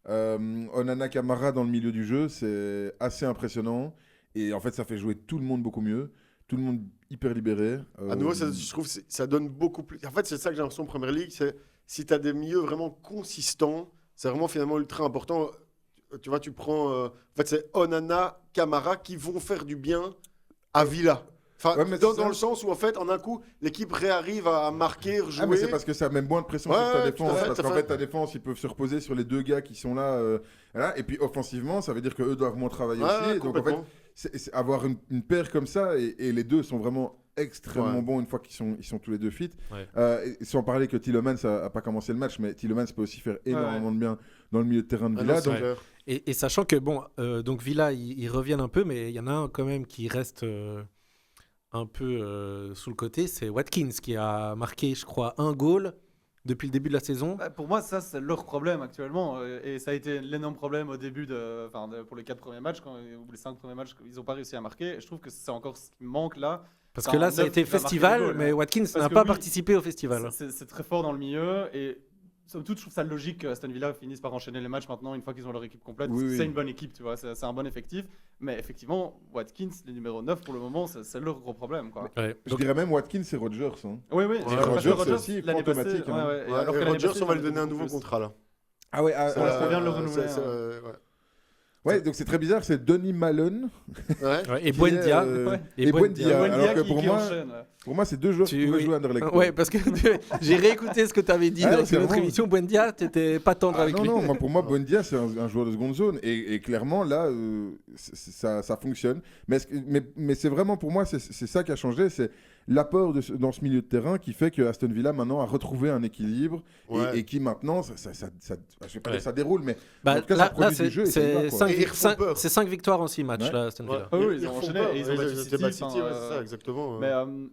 Onana Kamara dans le milieu du jeu, c'est assez impressionnant. Et en fait, ça fait jouer tout le monde beaucoup mieux. Tout le monde hyper libéré. À nouveau, je trouve que ça donne beaucoup plus. En fait, c'est ça que j'ai l'impression en Première Ligue, c'est si tu as des milieux vraiment consistants, c'est vraiment finalement ultra important. Tu vois, tu prends. En fait, c'est Onana, Kamara qui vont faire du bien à Villa. Enfin, Ouais, mais dans c'est ça. le sens où, en fait, en un coup, l'équipe réarrive à marquer, Ah, rejouer. mais c'est parce que ça met moins de pression Ouais, sur ta ouais, défense. tout à fait, Parce tout à qu'en fait. fait, ta défense, ils peuvent se reposer sur les 2 gars qui sont là. Voilà. Et puis, offensivement, ça veut dire qu'eux doivent moins travailler Ouais, aussi. ouais, Donc, en fait, complètement. c'est avoir une paire comme ça, et les 2 sont vraiment extrêmement Ouais. bons une fois qu'ils sont tous les 2 fit. Ouais. Et sans parler que Tielemans n'a pas commencé le match, mais Tielemans peut aussi faire énormément de bien dans le milieu de terrain de Ah Villa. non, c'est donc, clair. Et sachant que, bon, donc Villa, ils reviennent un peu, mais il y en a un quand même qui reste un peu sous le côté, c'est Watkins qui a marqué, je crois, 1 goal depuis le début de la saison. Bah, pour moi, ça, c'est leur problème actuellement. Et ça a été l'énorme problème au début, pour les 4 premiers matchs, ou les 5 premiers matchs, ils n'ont pas réussi à marquer. Et je trouve que c'est encore ce qui manque là. Parce Enfin, que là, ça a neuf été qui va marquer festival, des goals, mais hein. Watkins Parce n'a que pas oui, participé au festival. C'est très fort dans le milieu. Et somme toute, je trouve ça logique que Aston Villa finisse par enchaîner les matchs maintenant, une fois qu'ils ont leur équipe complète. Oui, oui. C'est une bonne équipe, tu vois, c'est un bon effectif. Mais effectivement, Watkins, le numéro 9 pour le moment, c'est leur gros problème. Quoi. Ouais. je Donc, dirais même Watkins et Rogers. Hein. Oui, oui. Ouais, parce que Rogers, c'est aussi l'année passée, fantomatique, hein. ouais. Et Ouais, alors que et l'année Rodgers, passée, on va ils lui donner un ont nouveau plus. contrat là. Ah ouais, on vient de le renouveler, ouais, donc c'est très bizarre, c'est Donny Mallon Ouais. ouais, et qui Buendia. est, Ouais. et Buendia. Buendia Alors que qui pour moi, enchaîne, là. pour moi, c'est 2 joueurs qui pouvaient jouer à Anderlecht. Ouais, parce que j'ai réécouté ce que tu avais dit Ah, dans ouais, notre clairement. émission. Buendia, tu n'étais pas tendre Ah, avec non, lui. non, pour moi, Buendia, c'est un joueur de seconde zone. Et clairement, là, ça fonctionne. Mais c'est vraiment, pour moi, c'est ça qui a changé. C'est l'apport dans ce milieu de terrain qui fait que Aston Villa, maintenant, a retrouvé un équilibre. Ouais. Et qui, maintenant, je vais pas dire Ouais. ça déroule, mais Bah, en tout cas, là, ça produit c'est du jeu. Et ça y va, quoi. Et ils refont peur. 5 victoires en 6 matchs, Ouais. là, Aston Villa. Ah oui, ils ont refont enchaîné peur. et ils ont battu City, battu City, enfin, ouais, c'est ça, exactement.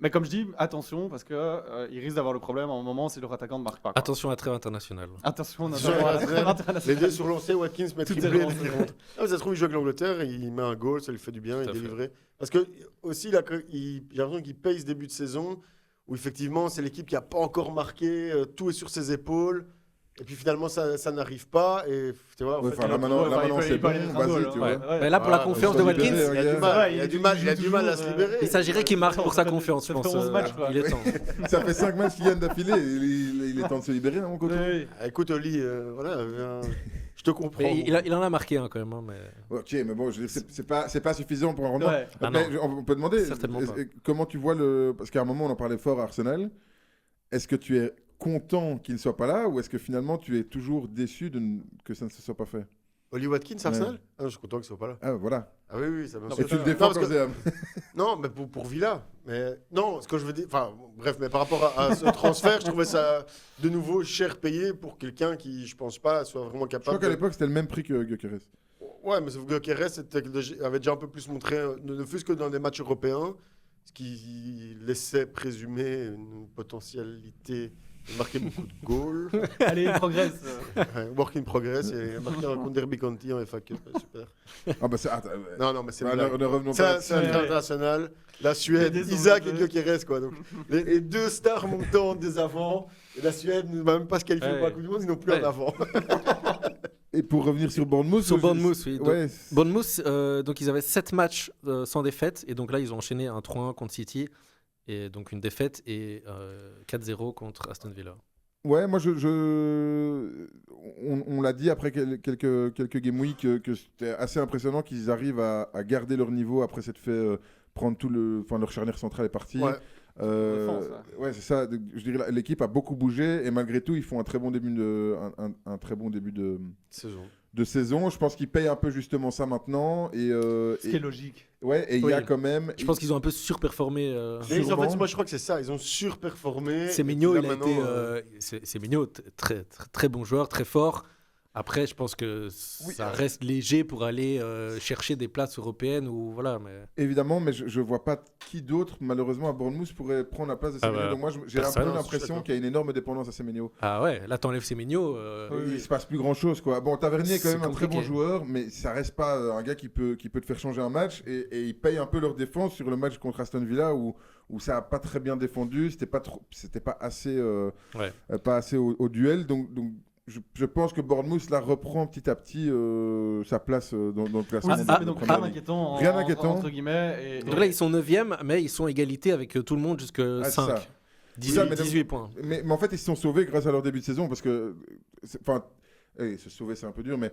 Mais comme je dis, attention, parce que ils risquent d'avoir le problème à un moment si leur attaquant ne marque pas. Quoi. Attention à trêve international. Attention, Sur la trêve, les 2 sur lancé, Watkins met Tout est triplé. relancé. Ah, mais ça se trouve, il joue avec l'Angleterre, il met un goal, ça lui fait du bien, Tout il à est fait. délivré. Parce que aussi, j'ai l'impression qu'il paye ce début de saison où effectivement, c'est l'équipe qui n'a pas encore marqué, tout est sur ses épaules. Et puis finalement, ça n'arrive pas. Et tu vois, en fait, Là maintenant c'est bon, vas-y, tu vois. Mais là, pour la confiance de Watkins, il a du mal à se libérer. il s'agirait qu'il marque pour sa confiance, je pense. 11 matchs, quoi. Il est temps. Ça fait 5 matchs qu'il gagne d'affilée. Il est temps de se libérer, à mon côté. Écoute, Oli, voilà, je te comprends. Mais il en a marqué un quand même. Mais... Ok, mais bon, je veux dire, c'est pas suffisant pour un rendement. Ouais. On peut demander comment tu vois parce qu'à un moment on en parlait fort à Arsenal. Est-ce que tu es content qu'il ne soit pas là ou est-ce que finalement tu es toujours déçu que ça ne se soit pas fait? Oli Watkins, Arsenal Je suis content qu'il soit pas là. Ah voilà. Ah oui, ça me Et tu le défends comme Zéam. Non, mais pour Villa. Mais non, ce que je veux dire. Enfin, bref, mais par rapport à ce transfert, je trouvais ça de nouveau cher payé pour quelqu'un qui, je pense pas, soit vraiment Je capable. crois qu'à l'époque c'était le même prix que Gyökeres. Ouais, mais sauf que Gyökeres avait déjà un peu plus montré, ne fût-ce que dans des matchs européens, ce qui laissait présumer une potentialité de marquer beaucoup de goals. Allez, il progresse. Work in progress, et marqué un contre Derby County en FA Cup, super. Ah bah c'est. Non, mais c'est Bah, blague. ne revenons pas. C'est un international. La Suède, Désolé. Isaac et Gyökeres, quoi. Donc, les deux stars montantes des avants. Et la Suède ne va même pas se qualifier pour la Coupe du Monde, ils n'ont plus en avant. Et pour revenir sur Bournemouth. Sur Bournemouth, oui. Ouais. Bournemouth, donc ils avaient 7 matchs sans défaite. Et donc là, ils ont enchaîné un 3-1 contre City. Et donc une défaite et 4-0 contre Aston Villa. Ouais, moi, on l'a dit après quelques Game Week que c'était assez impressionnant qu'ils arrivent à garder leur niveau après s'être fait prendre leur charnière centrale est partie. Ouais. Ouais, c'est ça. Je dirais l'équipe a beaucoup bougé et malgré tout, ils font un très bon début de saison. Je pense qu'ils payent un peu justement ça maintenant. Ce qui est logique. Ouais, et il y a quand même. Je pense qu'ils ont un peu surperformé. Mais en fait, moi, je crois que c'est ça. Ils ont surperformé. Semenyo, Et puis là, il a été. maintenant, Semenyo, très, très, très bon joueur, très fort. Après, je pense que ça reste léger pour aller chercher des places européennes ou voilà. Mais... Évidemment, mais je vois pas qui d'autre, malheureusement, à Bournemouth pourrait prendre la place de Semenyo. Donc moi, j'ai un peu l'impression qu'il y a une énorme dépendance à Semenyo. Ah ouais, là, t'enlèves Semenyo. Il se passe plus grand-chose, quoi. Bon, Tavernier est quand C'est même un très compliqué. bon joueur, mais ça reste pas un gars qui peut te faire changer un match. Et ils payent un peu leur défense sur le match contre Aston Villa où ça a pas très bien défendu. C'était pas assez, pas assez au duel. Donc je pense que Bournemouth là reprend petit à petit sa place dans le classement. Mais donc rien d'inquiétant. Rien d'inquiétant. Entre guillemets. Donc là, ils sont 9e, mais ils sont égalité avec tout le monde jusque 5. 18 points. Mais en fait, ils se sont sauvés grâce à leur début de saison parce que. Enfin, se sauver, c'est un peu dur, mais.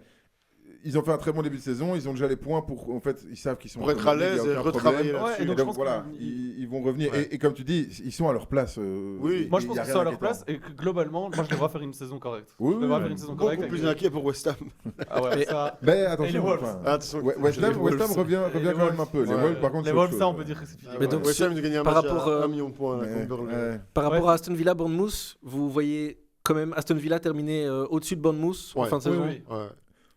Ils ont fait un très bon début de saison, ils ont déjà les points pour. En fait, ils savent qu'ils sont. Pour être à l'aise et retravailler là-dessus. Ouais, Et donc voilà, ils vont revenir. Ouais. Et comme tu dis, ils sont à leur place. Oui. Moi, je pense y a qu'ils rien sont à leur d'inquiétant. place et que globalement, moi, je devrais faire une saison correcte. Oui, Je devrais oui, faire une saison correcte. Beaucoup plus inquiet pour West Ham. Ah ouais, Mais- ça. Mais Et les attention, Wolves. enfin, Attention. West Ham revient les quand même Wolves. un peu. Les Ouais. Wolves, par contre, Les c'est Wolves, autre ça, on chose. peut dire que c'est fini. Mais donc, West Ham de gagner un par match rapport, à 1 million de points Ouais, contre Burnley. ouais. Par rapport Ouais. à Aston Villa, Bournemouth, vous voyez quand même Aston Villa terminer au-dessus de Bournemouth en Ouais. fin de saison. Oui. Ouais.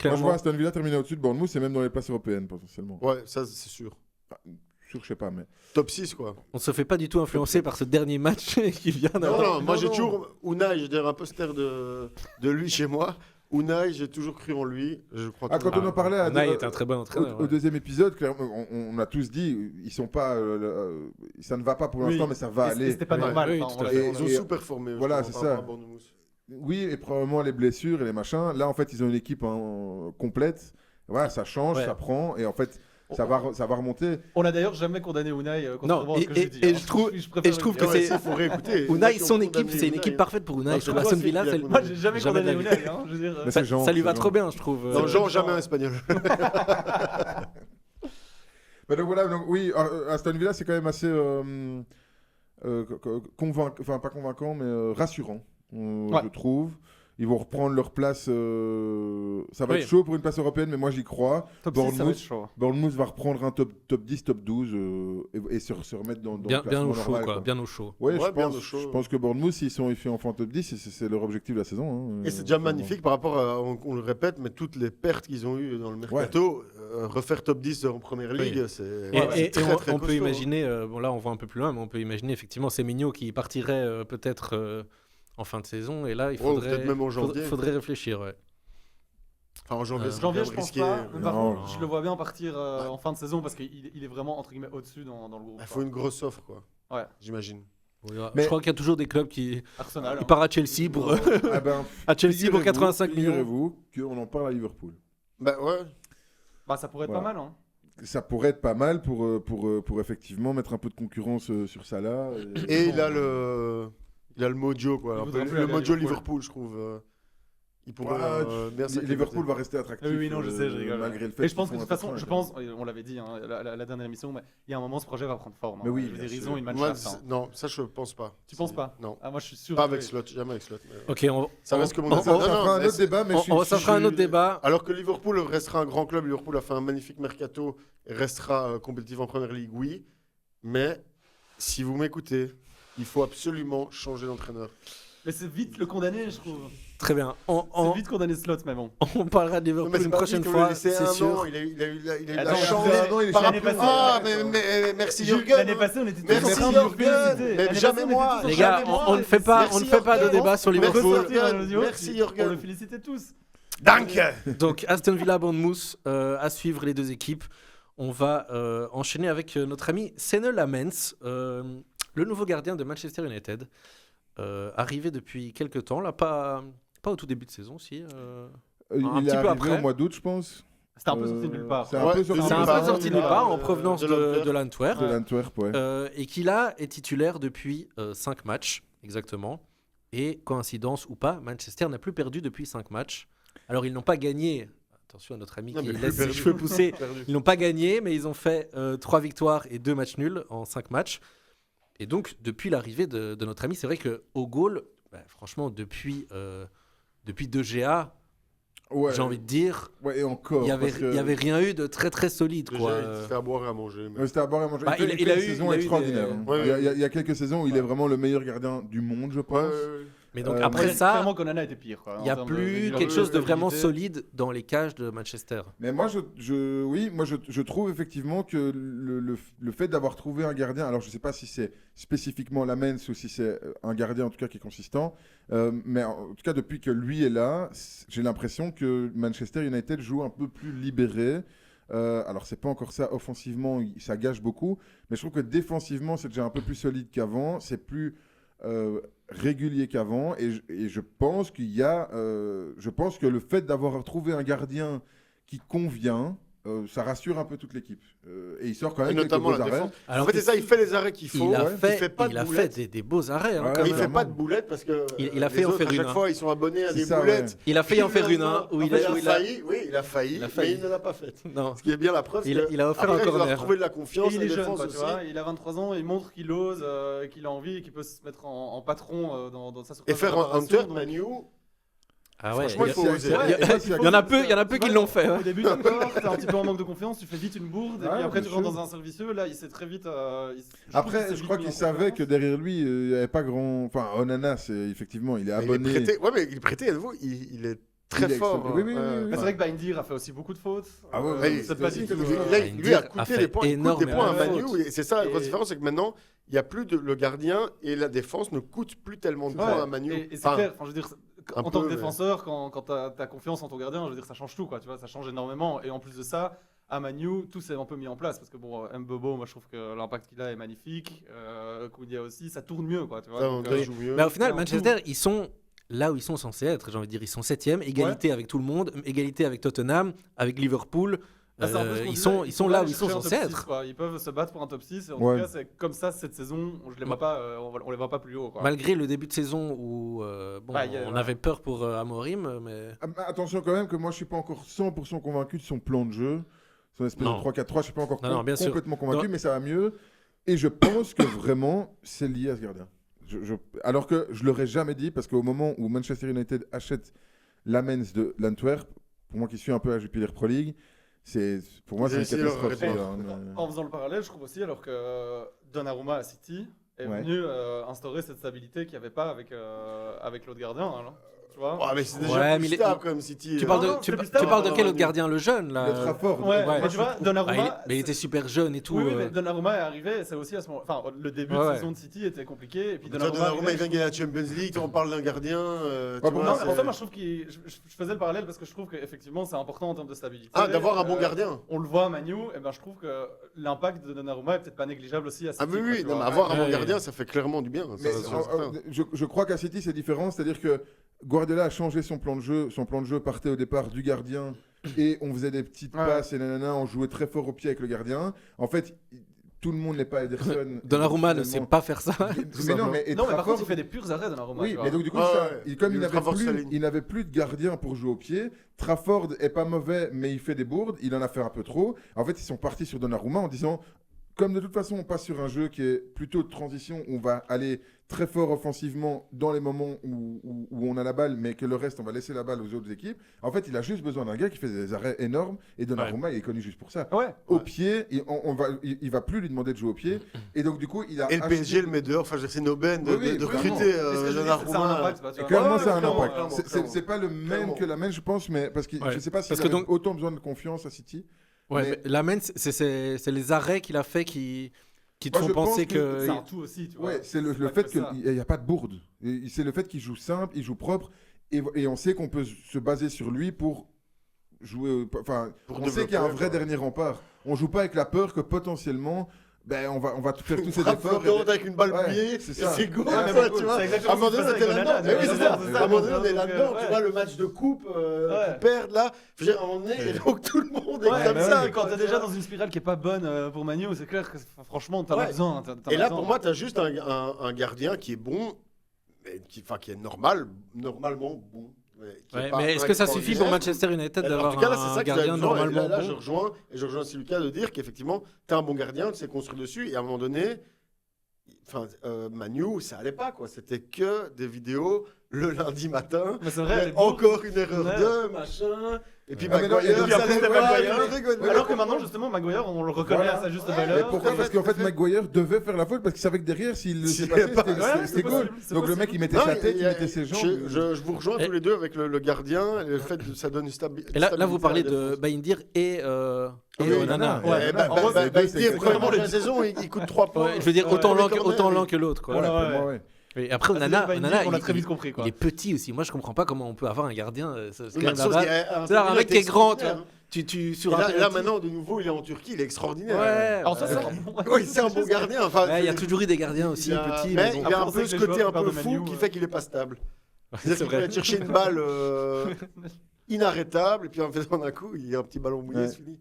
Moi, je vois Clairement. Aston Villa terminer au-dessus de Bournemouth et même dans les places européennes, potentiellement. Ouais, ça c'est sûr. Sûr, je sais pas, mais. Top 6 quoi. On se fait pas du tout influencer par ce dernier match qui vient d'avoir. Non, moi j'ai toujours Unai, j'ai d'ailleurs un poster de lui chez moi. Unai, j'ai toujours cru en lui. Je crois Ah, quand on en parlait Unai est un très bon entraîneur. au deuxième épisode, clairement, on a tous dit, ils sont pas, ça ne va pas pour Oui. l'instant, mais ça va Et aller. c'était pas Ouais. normal. Oui, enfin, tout on à l'a fait. fait, on Ils l'a ont Et- sous-performé. voilà, je c'est trouve, par ça. rapport à Bournemouth. Oui, et probablement les blessures et les machins. Là, en fait, ils ont une équipe complète. Voilà, ça change, Ouais. ça prend, et en fait, ça va remonter. On a d'ailleurs jamais condamné Unai contrairement à ce que et- j'ai dit. et hein. je trouve- préfère et je trouve le que dire. Ouais, c'est- ça, faut réécouter. Unai, Les gens son qui ont équipe, condamné c'est une Unai. équipe parfaite pour Unai. Non, Je trouve c'est Aston toi, Villa, c'est c'est qui a Moi, j'ai jamais Jamais condamné de la Unai. Hein, je veux dire. Mais c'est Jean, ça lui va c'est trop Jean. bien, je trouve. Non, Jean, jamais un espagnol. Mais donc voilà, donc, oui, Aston Villa, c'est quand même assez enfin pas convaincant, mais rassurant, je trouve. Ils vont reprendre leur place. Ça va Oui. être chaud pour une place européenne, mais moi j'y crois. Top 6, ça va être Bournemouth, chaud. Bournemouth va reprendre un top 10, top 12 et se remettre dans Bien, le bien classement au chaud, normal, quoi. quoi. Bien au chaud. Ouais, Ouais, bien au je chaud. pense que Bournemouth, s'ils sont enfin top 10, c'est leur objectif de la saison. Hein, Et c'est déjà clairement. magnifique par rapport à, on le répète, mais toutes les pertes qu'ils ont eues dans le mercato, refaire top 10 en première ligue, c'est Et très, très on peut costaud, imaginer, bon là on voit un peu plus loin, mais on peut imaginer effectivement Semenyo qui partirait peut-être en fin de saison, et là il Ouais, ou faudrait, peut-être même en janvier. faudrait réfléchir. Ouais. Enfin, en janvier, c'est Janvier, quand je même pense risqué. pas. Mais par Non. contre, je le vois bien partir en fin de saison parce qu'il est vraiment entre guillemets au-dessus dans le groupe. Il faut une grosse offre, quoi. Ouais. J'imagine. Mais- Je crois qu'il y a toujours des clubs qui Arsenal. il part à Chelsea pour Ah ben, à Chelsea pour 85 millions. Figurez-vous qu'on en parle à Liverpool. Bah ouais. Bah, ça pourrait être Voilà. pas mal. Hein. Ça pourrait être pas mal pour effectivement mettre un peu de concurrence sur Salah. Et il a le mojo, quoi. Il Un voudrait peu plus le aller à mojo Liverpool. Liverpool, je trouve. Il pourrait bien Liverpool va rester attractif. Oui, non, je sais, je rigole. Malgré le fait Et je pense que qu'ils de toute font façon, un je peu de pense, on l'avait dit la dernière émission, mais il y a un moment, ce projet va prendre forme. Mais oui, je veux bien dire, ils sûr. ont une match Moi, hein. non, ça je pense pas. Tu penses pas? Non. Ah, moi, je suis sûr. Pas que- avec Slot, jamais avec Slot. Ok, Ça reste que mon on- avis. Ça Non, non, fera un mais autre débat, mais ça fera un autre débat. Alors que Liverpool restera un grand club, Liverpool a fait un magnifique mercato et restera compétitif en première ligue, oui. Mais si vous m'écoutez, il faut absolument changer d'entraîneur. Mais c'est vite le condamner, je trouve. Très bien. C'est vite condamner Slot, mais bon. On parlera de Non, Liverpool mais c'est une pas prochaine dit qu'on lui a fois, laissé c'est un sûr. an, il a eu la Attends, chance. après un an, il est Par l'année rapport- passée- Ah, mais merci Jürgen. L'année passée, on était tous Merci, en train de Jürgen. féliciter. Mais L'année jamais passée, on moi. était tous en Les train gars, de on ne fait pas, Merci, on ne fait pas de Jürgen. débat sur Merci, Liverpool. Jürgen. Merci, Jürgen. On le félicitait tous. Danke. Donc Aston Villa, Bournemouth, à suivre les deux équipes. On va enchaîner avec notre ami Senne Lamens, le nouveau gardien de Manchester United, arrivé depuis quelques temps, là pas au tout début de saison, si. Il Un est petit peu arrivé après. au mois d'août, je pense. C'était un peu sorti de nulle part. C'est un Ouais, peu sorti c'est C'est de un nulle peu part. sorti de nulle part en de provenance l'Antwerp. de l'Antwerp. De l'Antwerp, ouais. Et qui là est titulaire depuis 5 matchs, exactement. Et coïncidence ou pas, Manchester n'a plus perdu depuis 5 matchs. Alors ils n'ont pas gagné, attention à notre ami Non, qui mais laisse plus ses perdu. cheveux pousser, Perdu. ils n'ont pas gagné, mais ils ont fait 3 victoires et 2 matchs nuls en 5 matchs. Et donc depuis l'arrivée de notre ami, c'est vrai qu'au goal, franchement depuis De Gea, Ouais. j'ai envie de dire, Ouais, et encore. il n'y parce que- avait rien eu de très très solide. Déjà, Quoi. il se fait à boire et à manger. mais- Ouais, c'était à boire et à manger. Bah, il fait a une eu- saison il a eu extraordinaire. des- hein. Ouais, Il y a quelques saisons où il est vraiment le meilleur gardien du monde, je pense. Mais donc Euh, après Après, ça, clairement, Konana était pire. Quoi, il n'y a en termes de plus régularité, quelque chose de vraiment stabilité. solide dans les cages de Manchester. Mais moi, je trouve effectivement que le fait d'avoir trouvé un gardien, alors je ne sais pas si c'est spécifiquement Lamens ou si c'est un gardien en tout cas qui est consistant, mais en tout cas depuis que lui est là, j'ai l'impression que Manchester United joue un peu plus libéré. Alors c'est pas encore ça offensivement, ça gâche beaucoup, mais je trouve que défensivement c'est déjà un peu plus solide qu'avant, c'est plus régulier qu'avant, et je pense je pense que le fait d'avoir trouvé un gardien qui convient, ça rassure un peu toute l'équipe. Et il sort quand Et même quelques notamment beaux la arrêts. défense. Alors En fait, c'est ça, il fait les arrêts qu'il faut. il a ouais. fait, fait pas de il a fait boulettes. des beaux arrêts. hein, Ouais, quand Mais il même. fait pas de boulettes parce que Il a les failli en autres, faire à une, chaque hein. fois, ils sont abonnés à C'est des ça, boulettes. Il a failli en faire une, hein, où il a failli. Oui, il a failli, Il a failli. mais il ne l'a pas fait. Non. Ce qui est bien la preuve. Il a offert un après, il corner. doit retrouver de la Et confiance. il la est jeune, défense quoi, tu aussi. vois, il a 23 ans, il montre qu'il ose, qu'il a envie et qu'il peut se mettre en patron dans sa surface Et faire de un préparation, Hunter donc- Manu. Ah ouais, Franchement, il faut oser. il y en a peu, qui l'ont fait. hein. Au début, d'accord, t'es un petit peu en manque de confiance, tu fais vite une bourde, et Ouais, puis après bien tu rentres sûr. dans un servicieux. Là, il s'est très vite. Après, je crois qu'il savait que derrière lui, il n'y avait pas grand. Enfin, Onana, effectivement, il est Il est abonné. prêté. Ouais, mais il est prêté à nouveau. Il est très Il est fort. extra- oui, oui, oui, oui. C'est vrai que Bindir a fait aussi beaucoup de fautes. Ah ouais, ouais, Ouais, c'est il- pas il- dit que. il- Là, Bindir lui a a coûté fait des points, il coûte des énormément points à de Manu. fautes. Et c'est ça la grosse Et- différence, c'est que maintenant, il y a plus de le gardien et la défense ne coûte plus tellement de points à Manu. Et c'est Enfin, clair, enfin, je veux dire, un en tant peu, que mais- défenseur, quand t'as confiance en ton gardien, je veux dire, ça change tout, quoi, tu vois, ça change énormément. Et en plus de ça, à Manu, tout s'est un peu mis en place, parce que bon, Mbobo, moi je trouve que l'impact qu'il a est magnifique, Kounia aussi, ça tourne mieux, quoi, tu vois. ça, donc, on joue mieux. Mais au final, en Manchester, ils sont là où ils sont censés être. J'ai envie de dire, ils sont 7e, égalité avec tout le monde, égalité avec Tottenham, avec Liverpool. Là, c'est un peu ce qu'on Ils disait, sont là où aller ils sont chercher un censés top 6, être. quoi. Ils peuvent se battre pour un top 6, et en Ouais. tout cas, c'est comme ça cette saison, je les vois pas, on les voit pas plus haut, quoi. Malgré le début de saison où Bah, il y a- on avait peur pour Amorim, mais Ah, bah, attention quand même que moi, je suis pas encore 100% convaincu de son plan de jeu. Son espèce Non. de 3-4-3, je suis pas encore Non, bien sûr. complètement convaincu, Non. mais ça va mieux. Et je pense que vraiment, c'est lié à ce gardien. Alors que je l'aurais jamais dit, parce qu'au moment où Manchester United achète Lamens de l'Antwerp, pour moi qui suis un peu à Jupiler Pro League, pour moi, Ils c'est une essayent leur catastrophe. réponse. ça, hein, mais- En faisant le parallèle, je trouve aussi, alors que Donnarumma à City est Ouais. venu instaurer cette stabilité qu'il n'y avait pas avec l'autre gardien. Alors. Tu vois Ouais, mais c'est déjà Ouais, mais plus stable quand même, City. Tu parles non, de, tu, c'est plus tu stable. parles de quel Non, autre gardien, le jeune là Le Trafford. Ouais, Ouais. mais tu vois, Donnarumma. Mais il était super jeune et tout. Oui, mais Donnarumma est arrivé, c'est aussi à ce moment. Enfin, le début de saison de City était compliqué. Et puis Donnarumma, il vient gagner la Champions League, on parle d'un gardien. Pour tu moi, vois, Non, c'est- c'est pour ça, moi je trouve je faisais le parallèle parce que je trouve qu'effectivement c'est important en termes de stabilité. Ah, d'avoir un bon gardien. On le voit à Manu, et ben je trouve que l'impact de Donnarumma est peut-être pas négligeable aussi à City. Ah, mais quoi, oui, tu non, vois. mais avoir un bon Ouais. gardien, ça fait clairement du bien. Mais Ça, c'est certain. je crois qu'à City, c'est différent. C'est-à-dire que Guardiola a changé son plan de jeu. Son plan de jeu partait au départ du gardien et on faisait des petites Ouais. passes et nanana, on jouait très fort au pied avec le gardien. En fait, tout le monde n'est pas Ederson. Donnarumma ne sait Finalement- pas faire ça. tout Mais non, simplement. mais et Non, mais par contre, Trafford- il fait des purs arrêts Donnarumma. Oui, tu vois. mais donc du coup, Ouais, ça, ouais. comme Trafford s'aligne. il n'avait plus de gardien pour jouer au pied, Trafford est pas mauvais, mais il fait des bourdes, il en a fait un peu trop. En fait, ils sont partis sur Donnarumma en disant, comme de toute façon, on passe sur un jeu qui est plutôt de transition, on va aller très fort offensivement dans les moments où on a la balle, mais que le reste, on va laisser la balle aux autres équipes. En fait, il a juste besoin d'un gars qui fait des arrêts énormes, et Donnarumma, il est connu juste pour ça. Ouais. Au pied, il va plus lui demander de jouer au pied, et donc du coup, il a Et le acheté- PSG le met dehors. Enfin, je veux dire, c'est une aubaine de, Oui, oui, de clairement. recruter Est-ce que je dis que ça a un Donnarumma. impact, tu vois. Clairement, Ouais, ça a un clairement, impact. clairement, C'est- clairement. C'est pas le même Clairement. que la main, je pense, mais parce que Ouais. je sais pas s'il Parce que avait donc- autant besoin de confiance à City. Ouais, Mais- mais la main, c'est les arrêts qu'il a fait qui te Moi, font je pense penser que que. C'est un tout aussi, tu vois. Ouais, c'est le pas fait que ça. qu'il n'y a pas de bourde. C'est le fait qu'il joue simple, il joue propre, et on sait qu'on peut se baser sur lui pour jouer. Enfin, Pour on sait qu'il y a un développer, vrai quoi. dernier rempart. On joue pas avec la peur que potentiellement, ben, on va faire tous ces Frappe efforts. Florian avec une balle Ouais, mouillée, c'est ça. c'est goal, Ouais, ça, c'est tu goal. vois. C'est À exactement un moment ce qui donné, se on passe était avec là-dedans. Onana, Mais oui, tu c'est vois, ça. c'est ça. À un moment donné, on est Donc, là-dedans. ouais. Tu vois, le match de coupe Ouais. qu'ils perdent là. Je veux dire, on est, et donc tout le monde est Ouais, comme mais ça. ouais, quand quoi, t'es tu déjà vois. dans une spirale qui est pas bonne pour Manu, c'est clair que franchement, t'en as Ouais. besoin. Et là, pour moi, tu as juste un gardien qui est bon, mais qui est normalement bon. Qui est Ouais, pas mais est-ce que ça suffit pour extraordinaire. Manchester United Alors, en d'avoir tout cas, là, c'est un ça que gardien normalement là, bon je rejoins aussi Lucas de dire qu'effectivement, tu as un bon gardien, tu sais construire dessus, et à un moment donné, Manu, ça allait pas, quoi. C'était que des vidéos le lundi matin. Mais c'est vrai, les Encore une erreur Ouais. de machin. Et puis Ah, mais non, Maguire, et puis ça après, allait c'était pas, Maguire. il rigolait. Alors que maintenant, justement, Maguire, on le reconnaît Voilà. à sa juste Ouais, Mais valeur. pourquoi tout à Parce fait, qu'en fait, tout à fait. Maguire devait faire la faute parce qu'il savait que derrière, s'il le S'il laissait passer, avait pas- c'était Ouais, c'était c'est goal. possible, c'est Donc le possible. mec, il mettait Non, sa tête, il mettait ses jambes. Je vous rejoins Et- tous les deux avec le gardien, et le fait que ça donne une stabilité. Et là, vous parlez de Baïndir et Oui, Onana. Onana. Ouais. En gros, les deux, c'est exactement premièrement, la saison, il coûte 3 points. Ouais, je veux dire, Ouais, autant les l'un corners, que l'autre. quoi. Ouais, Voilà, pour ouais. moi, ouais. Et après, Onana, Onana, on a très vite compris. il Quoi. est petit aussi. Moi, je comprends pas comment on peut avoir un gardien. C'est quand Oui, même Matsos, là-bas. il est- C'est un mec qui est grand, tu vois. extraordinaire. Sur Et un là, penalty- maintenant, de nouveau, il est en Turquie, il est extraordinaire. Ouais. Alors ça, ouais. Oui, c'est un bon gardien. Enfin, Ouais, il y a toujours eu des gardiens aussi il a- petits. mais Mais il bon. y a Après, un on peu sait ce que les côté joueurs un qui peu partent de fou Manu, qui fait qu'il est pas stable. C'est C'est-à-dire qu'il peut vrai. aller chercher une balle inarrêtable, et puis en faisant d'un coup, il y a un petit ballon mouillé, Ouais. c'est fini.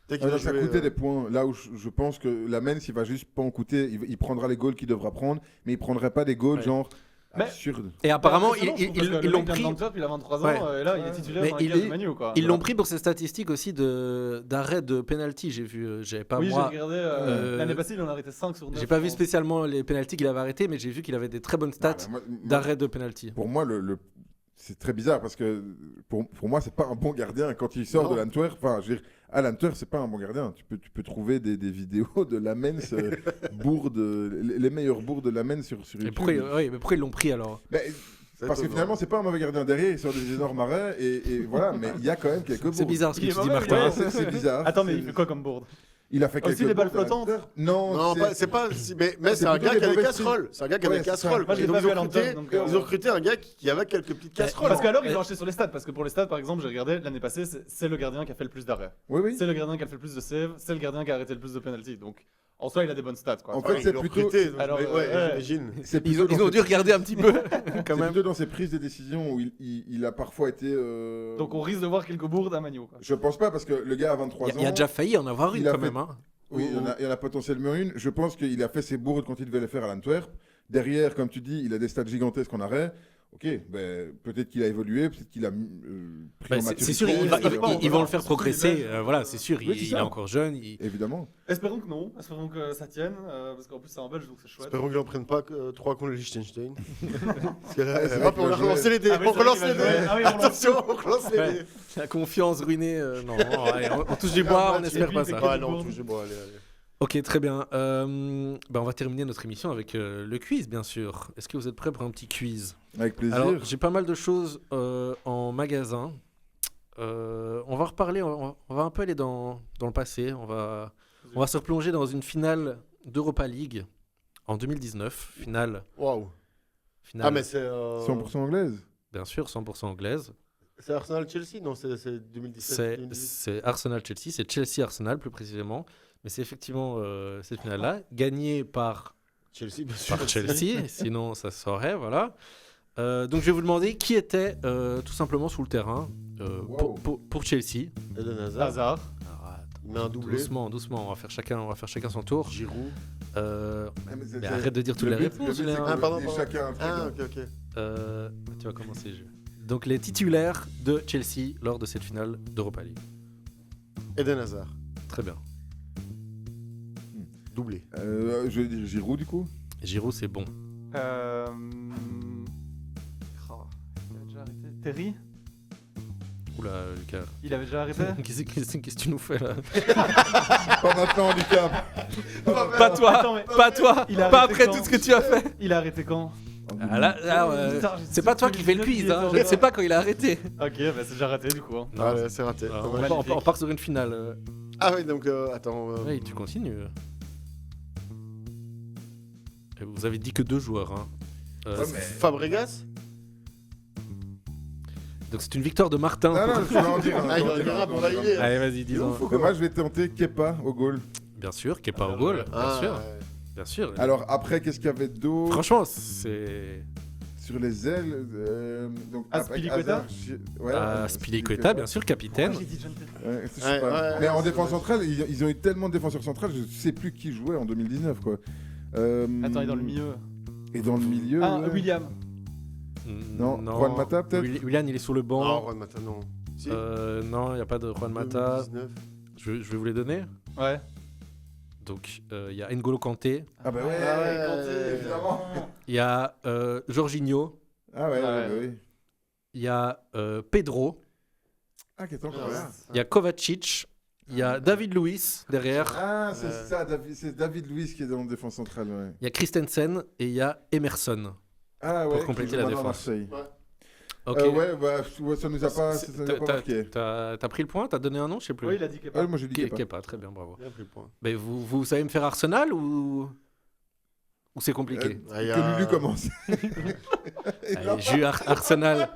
Dès qu'il Ah non, va ça jouer, coûtait des points. Là où je pense que la Mens, il va juste pas en coûter. Il prendra les goals qu'il devra prendre, mais il prendrait pas des goals Ouais. genre Mais- absurdes. Et apparemment, Impressionnant, je trouve, parce que ils le l'ont mec vient de pris. Antwerp, il a 23 ans, Ouais. et là, il est titulaire Mais dans la il guerre est- de Manu. Quoi. Ils l'ont pris pour ses statistiques aussi d'arrêt de penalty. J'ai vu, j'avais pas Oui, j'ai moi. regardé. euh, L'année passée, il en a arrêté 5 sur 9. J'ai pas vu spécialement les penalties qu'il avait arrêtés, mais j'ai vu qu'il avait des très bonnes stats Ah, bah, moi, d'arrêt de penalty. Pour moi, c'est très bizarre parce que pour moi, c'est pas un bon gardien quand il sort Non. de l'Antwerp. Enfin, je veux dire, à l'Antwerp, c'est pas un bon gardien. Tu peux trouver des vidéos de Lamens bourdes, les meilleures bourdes de Lamens sur Et YouTube. pourquoi, mais pourquoi ils l'ont pris alors Mais, C'est parce que étonnant. finalement, c'est pas un mauvais gardien derrière, il sort des énormes arrêts et voilà, mais il y a quand même quelques bourdes. C'est bizarre ce que Il est tu dis, mauvais, Martin. Ouais, c'est bizarre. Attends, mais C'est- il fait quoi comme bourde Il a fait Aussi quelques les balles bourdes à flottantes l'Antwerp. Non, Non, c'est pas. Mais c'est un plutôt gars des qui a des mauvais casseroles. C'est un gars qui a Ouais, des c'est ça. casseroles. Moi, je Et l'ai donc, pas ils vu ont à recruté- l'antenne, donc, ils ont recruté un gars qui avait quelques petites casseroles. Parce qu'alors, ils ont acheté sur les stats. Parce que pour les stats, par exemple, j'ai regardé l'année passée, c'est le gardien qui a fait le plus d'arrêts. Oui, oui. C'est le gardien qui a fait le plus de saves. C'est le gardien qui a arrêté le plus de penalty. Donc, en soi, il a des bonnes stats. Quoi. En Ouais, fait, ils c'est l'ont plutôt- recruté, donc, Alors, mais ouais, ouais. j'imagine. C'est Ils plutôt ont, dans ils ont ses- dû regarder un petit peu, quand c'est même. plutôt dans ses prises de décision où il a parfois été. Donc, on risque de voir quelques bourdes à Manu. Quoi. Je pense pas parce que le gars a 23 ans. Il y a déjà failli en avoir une Il a quand fait- même. Hein. Oui, il y en a potentiellement une. Je pense qu'il a fait ses bourdes quand il devait les faire à l'Antwerp. Derrière, comme tu dis, il a des stats gigantesques en arrêt. Ok, ben, peut-être qu'il a évolué, peut-être qu'il a pris Bah, en c'est sûr, maturité. ils vont le faire Surtout les progresser. Belges. Voilà, c'est sûr. Oui, c'est Il ça. est encore jeune. Évidemment. Espérons que non. Espérons que ça tienne. Parce qu'en plus, c'est en Belge, donc c'est chouette. Espérons qu'ils n'en prennent pas 3 contre le Liechtenstein. Parce que là, Ouais, c'est vrai hop, qu'il on va a relancé les dés. Ah oui, On c'est vrai relance qu'il les va jouer. dés. Ah oui, on relance Attention, on relance les Ouais. dés. La confiance ruinée. Non, allez, on touche du bois, on match, espère et pas puis, ça. fait Ah du non, bourdes. touchez bon, allez, allez. Ok, très bien. On va terminer notre émission avec le quiz, bien sûr. Est-ce que vous êtes prêts pour un petit quiz? Avec plaisir. Alors, j'ai pas mal de choses en magasin. On va reparler, on va un peu aller dans le passé. On va se replonger dans une finale d'Europa League en 2019. Waouh. Finale, Ah, mais c'est. 100% anglaise. bien sûr, 100% anglaise. C'est Arsenal-Chelsea? Non, c'est 2017. C'est Arsenal-Chelsea, c'est Chelsea-Arsenal plus précisément. Mais c'est effectivement cette finale-là, gagnée par Chelsea, bien sûr. Chelsea, sinon ça se saurait, voilà. Donc je vais vous demander qui était tout simplement sous le terrain pour Chelsea. Eden Hazard. Hazard. Alors, attends, Il met un doublé. doucement, on va faire chacun son tour. Giroud. Mais arrête de dire toutes les réponses. Julien. Ah, pardon. Chacun un Ah, truc. ok. Tu vas commencer, le jeu. Donc les titulaires de Chelsea lors de cette finale d'Europa League. Eden Hazard. Très bien. Doublé. Je vais dire Giroud du coup. Giroud, c'est bon. Il avait déjà arrêté. Terry. Oula, Lucas. Il avait déjà arrêté. Qu'est-ce que tu nous fais là? Pas maintenant, Lucas. Pas toi, Attends, mais- pas toi, Il a pas arrêté après quand tout ce que tu as fait. Il a arrêté quand? Ah, là, Putain, c'est pas toi qui fais le quiz, hein. Je ne sais pas quand il a arrêté. Ok, bah c'est déjà raté du coup. Hein. Non, Allez, c'est raté. on, Dommage. part, on part sur une finale. Ah oui, donc attends. Oui, tu continues. Et vous avez dit que 2 joueurs. Hein. Fabregas. Donc c'est une victoire de Martin. Non, non, je vais en dire un. Ah, il je vais en va dire dire un, un pour je vais en valider. dire Allez, vas-y, dis-en. un. Moi, je vais tenter Kepa au goal. Bien sûr, qui est pas au goal. Bien sûr, bien sûr. Alors après, qu'est-ce qu'il y avait d'autre Franchement, c'est. sur les ailes donc Azpilicueta avec Hazard, ouais, Spilicueta, bien sûr, capitaine. J'ai dit John Terry. Ouais, je sais pas. ouais, Mais en c'est- défense centrale, ils ont eu tellement de défenseurs centrales, je sais plus qui jouait en 2019 quoi. Attends, il est dans le milieu. Et dans le milieu. Ah, ouais. William. Non, Juan Mata, peut-être. Willian, il est sur le banc. Non, Juan Mata, non. Si. Non, il n'y a pas de Juan Mata. 2019. Je vais vous les donner. Ouais. Donc, il y a N'Golo Kanté. Ah bah ouais, Ah ouais, Kanté, évidemment. Il y a Jorginho. Ah ouais, Ah ouais, ouais. ouais. Il y a Pedro. Ah, qui est encore Ah, là. Il y a Kovacic. Il y a David Luiz derrière. Ah, c'est ça, c'est David Luiz qui est dans la défense centrale, ouais. Il y a Christensen et il y a Emerson. Ah ouais, Pour compléter qui joue la maintenant à défense. Marseille. Ok. Ouais, bah, ça nous a pas, ça nous a pas marqué. T'as pris le point? T'as donné un nom? Je sais plus. Oui, il a dit qu'il est pas. Moi j'ai dit Kepa. Kepa, très bien, bravo. Bien pris le point. Mais vous savez me faire Arsenal ou c'est compliqué? Ah, il y a- Que Lulu commence. Allez, j'ai eu Arsenal.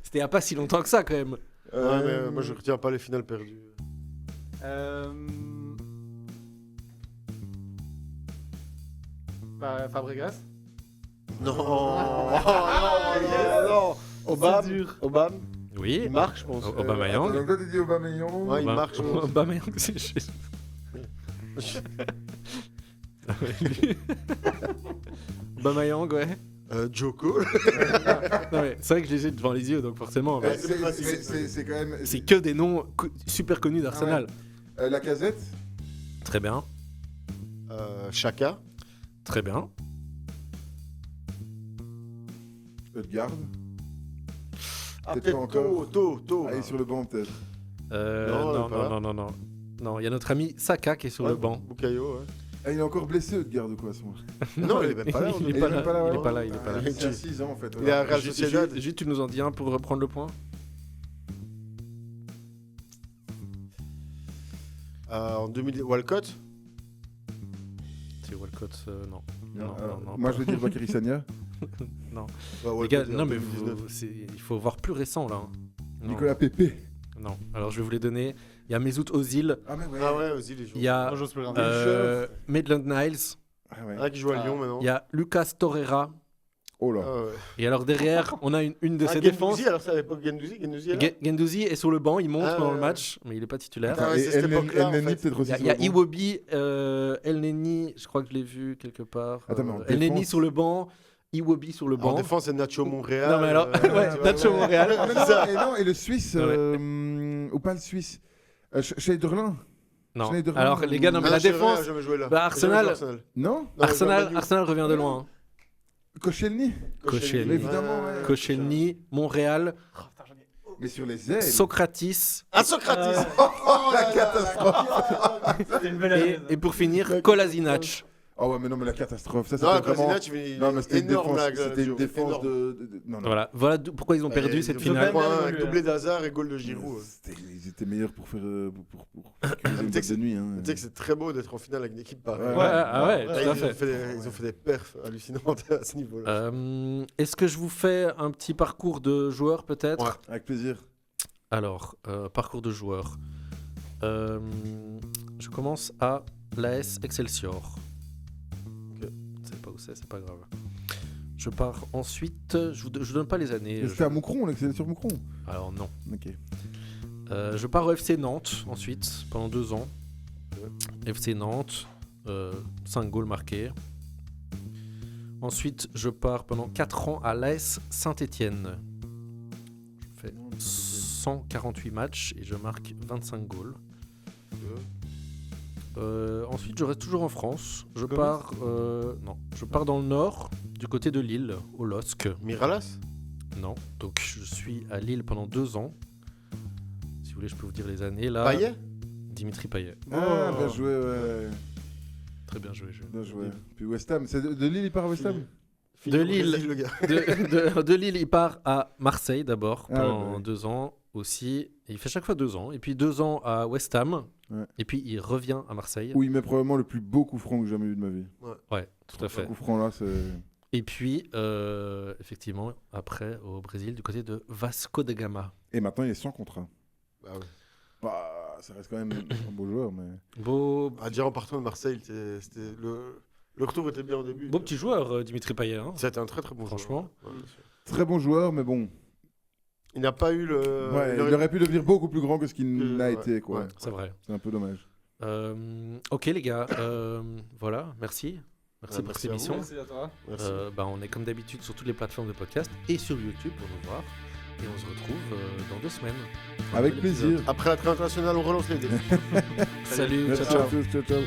C'était il n'y a pas si longtemps que ça quand même. Ouais, mais moi je retiens pas les finales perdues. Fabregas. Non, non, Obama. C'est dur. Obama. Oui. Il marque, je pense. Aubameyang. Donc toi tu dis Aubameyang. Ouais, il marque, je pense. Aubameyang, c'est juste. Aubameyang, ouais. Joko. Non, mais c'est vrai que je les ai devant les yeux, donc forcément. Ouais, mais c'est quand même. C'est que des noms super connus d'Arsenal. La casette. Très bien, Chaka. très bien. Odegaard. Ah, Peut-être peut-être pas encore. tôt. Ah, il est sur le banc peut-être. Non, pas là. non, non, non. Non, il y a notre ami Saka qui est sur le banc. Bukayo, ouais. Ah, il est encore blessé Odegaard ou quoi à ce moment? Non, il est même pas là. Il Il est est pas même pas là, là. ouais. Il est pas là. Il est pas là. Il a 6 ans en fait. Il est à Real Juste, Sociedad. juste, tu nous en dis un pour reprendre le point. En 2000, Walcott. C'est Walcott, non. Non, Non. moi je vais dire Bakary Sagna. Non. Ouais, Les Walcott, gars, il est en non, mais 2019. il faut voir plus récent là. Non. Nicolas Pépé. Non. Alors je vais vous les donner. Il y a Mesut Ozil. Ah mais ouais. Ah ouais, aussi les joueurs. Il y a Moi, j'ose plus rien. Maitland Niles. Ah ouais. Ah, qui joue à Lyon maintenant. Il y a Lucas Torreira. Oh là. Ah ouais. Et alors derrière, on a une de ses Gendouzi, défenses. alors c'est à l'époque Gendouzi est là. Gendouzi est sur le banc, il monte Ah, pendant le ouais. match, mais il n'est pas titulaire. Ah, Et c'est cette époque-là, en El Neni fait. peut-être aussi. Il y a sur le banc. Iwobi, El Neni, je crois que je l'ai vu quelque part. Attends, mais en El Neni défense- sur le banc, Iwobi sur le En banc. défense, c'est Nacho Monréal. Non, mais alors, ouais, tu vois, Nacho ouais. Monréal. Ah, mais C'est ça. non, et le Suisse, Ouais. ou pas le Suisse, Schneiderlin. Non. Schneiderlin, Alors les gars, non mais Ah, la Chevrolet défense. a jamais joué là. Bah, Arsenal- Il a jamais joué Non Non, il joue à Arsenal, Manu. Arsenal revient de loin. Koscielny. Koscielny. Évidemment, ouais. Koscielny, Montréal. Oh, putain, j'en ai Mais sur les ailes. Socratis. Ah, Socrates. Oh, la catastrophe. C'était une belle Et pour finir, Kolasinac. Oh ouais, mais non, mais la catastrophe. Ça, Non, c'était vraiment... Kolasinac, Non, mais c'était une énorme, défense, là, c'était une Gio, défense énorme. de... Non, non. Voilà pourquoi ils ont perdu cette finale. Un doublé d'Hazard et goal de Giroud. Ils étaient meilleurs pour faire... pour sécuriser une boîte de nuit. Hein. Tu sais que c'est très beau d'être en finale avec une équipe pareille. Ouais, Ouais, ah ouais, Là, tout à fait. ils ont fait des perfs hallucinantes à ce niveau-là. Est-ce que je vous fais un petit parcours de joueurs peut-être? Ouais. Avec plaisir. Alors, parcours de joueurs. Je commence à l'AS Excelsior. Je ne sais pas où c'est pas grave. Je pars ensuite, je vous donne pas les années. Mais c'était à Moucron, sur Moucron. Alors non. Ok. Je pars au FC Nantes ensuite, pendant 2 ans. FC Nantes, 5 goals marqués. Ensuite, je pars pendant 4 ans à l'AS Saint-Étienne. Je fais 148 matchs et je marque 25 goals. Ensuite, je reste toujours en France. Je pars dans le nord, du côté de Lille, au LOSC. Miralas. Non, donc je suis à Lille pendant 2 ans. Si vous voulez, je peux vous dire les années. Là, Payet. Dimitri Payet. Ah, bien joué, ouais. Très bien joué. Bien joué. Puis West Ham, c'est de Lille, il part à West Ham. De Lille. Le gars. De Lille, il part à Marseille d'abord Ah, pendant ouais. 2 ans aussi. Et il fait chaque fois 2 ans. Et puis 2 ans à West Ham. Ouais. Et puis il revient à Marseille. Où il met probablement le plus beau coup franc que j'ai jamais eu de ma vie. Ouais, tout à Ce fait. coup franc là, c'est... Et puis, effectivement, après au Brésil, du côté de Vasco da Gama. Et maintenant, il est sans contrat. Bah ouais. Bah, ça reste quand même un beau joueur, mais... Beau Déjà en partant de Marseille, c'était le retour était bien au début. petit joueur, Dimitri Payet. Hein. C'était un très très bon Franchement. joueur. Ouais, bien sûr. Très bon joueur, mais bon. Il n'a pas eu le. Ouais, il aurait pu devenir beaucoup plus grand que ce qu'il n'a Ouais, été, quoi. ouais. C'est vrai. C'est un peu dommage. Ok les gars, voilà, merci. Merci pour merci cette à vous. émission. Merci à toi. Merci. On est comme d'habitude sur toutes les plateformes de podcast et sur YouTube pour nous voir. Et on se retrouve dans 2 semaines. pour un Avec nouvel épisode. plaisir. Après la trêve internationale, on relance les dés. Salut, Merci ciao, ciao. à tous, ciao, ciao.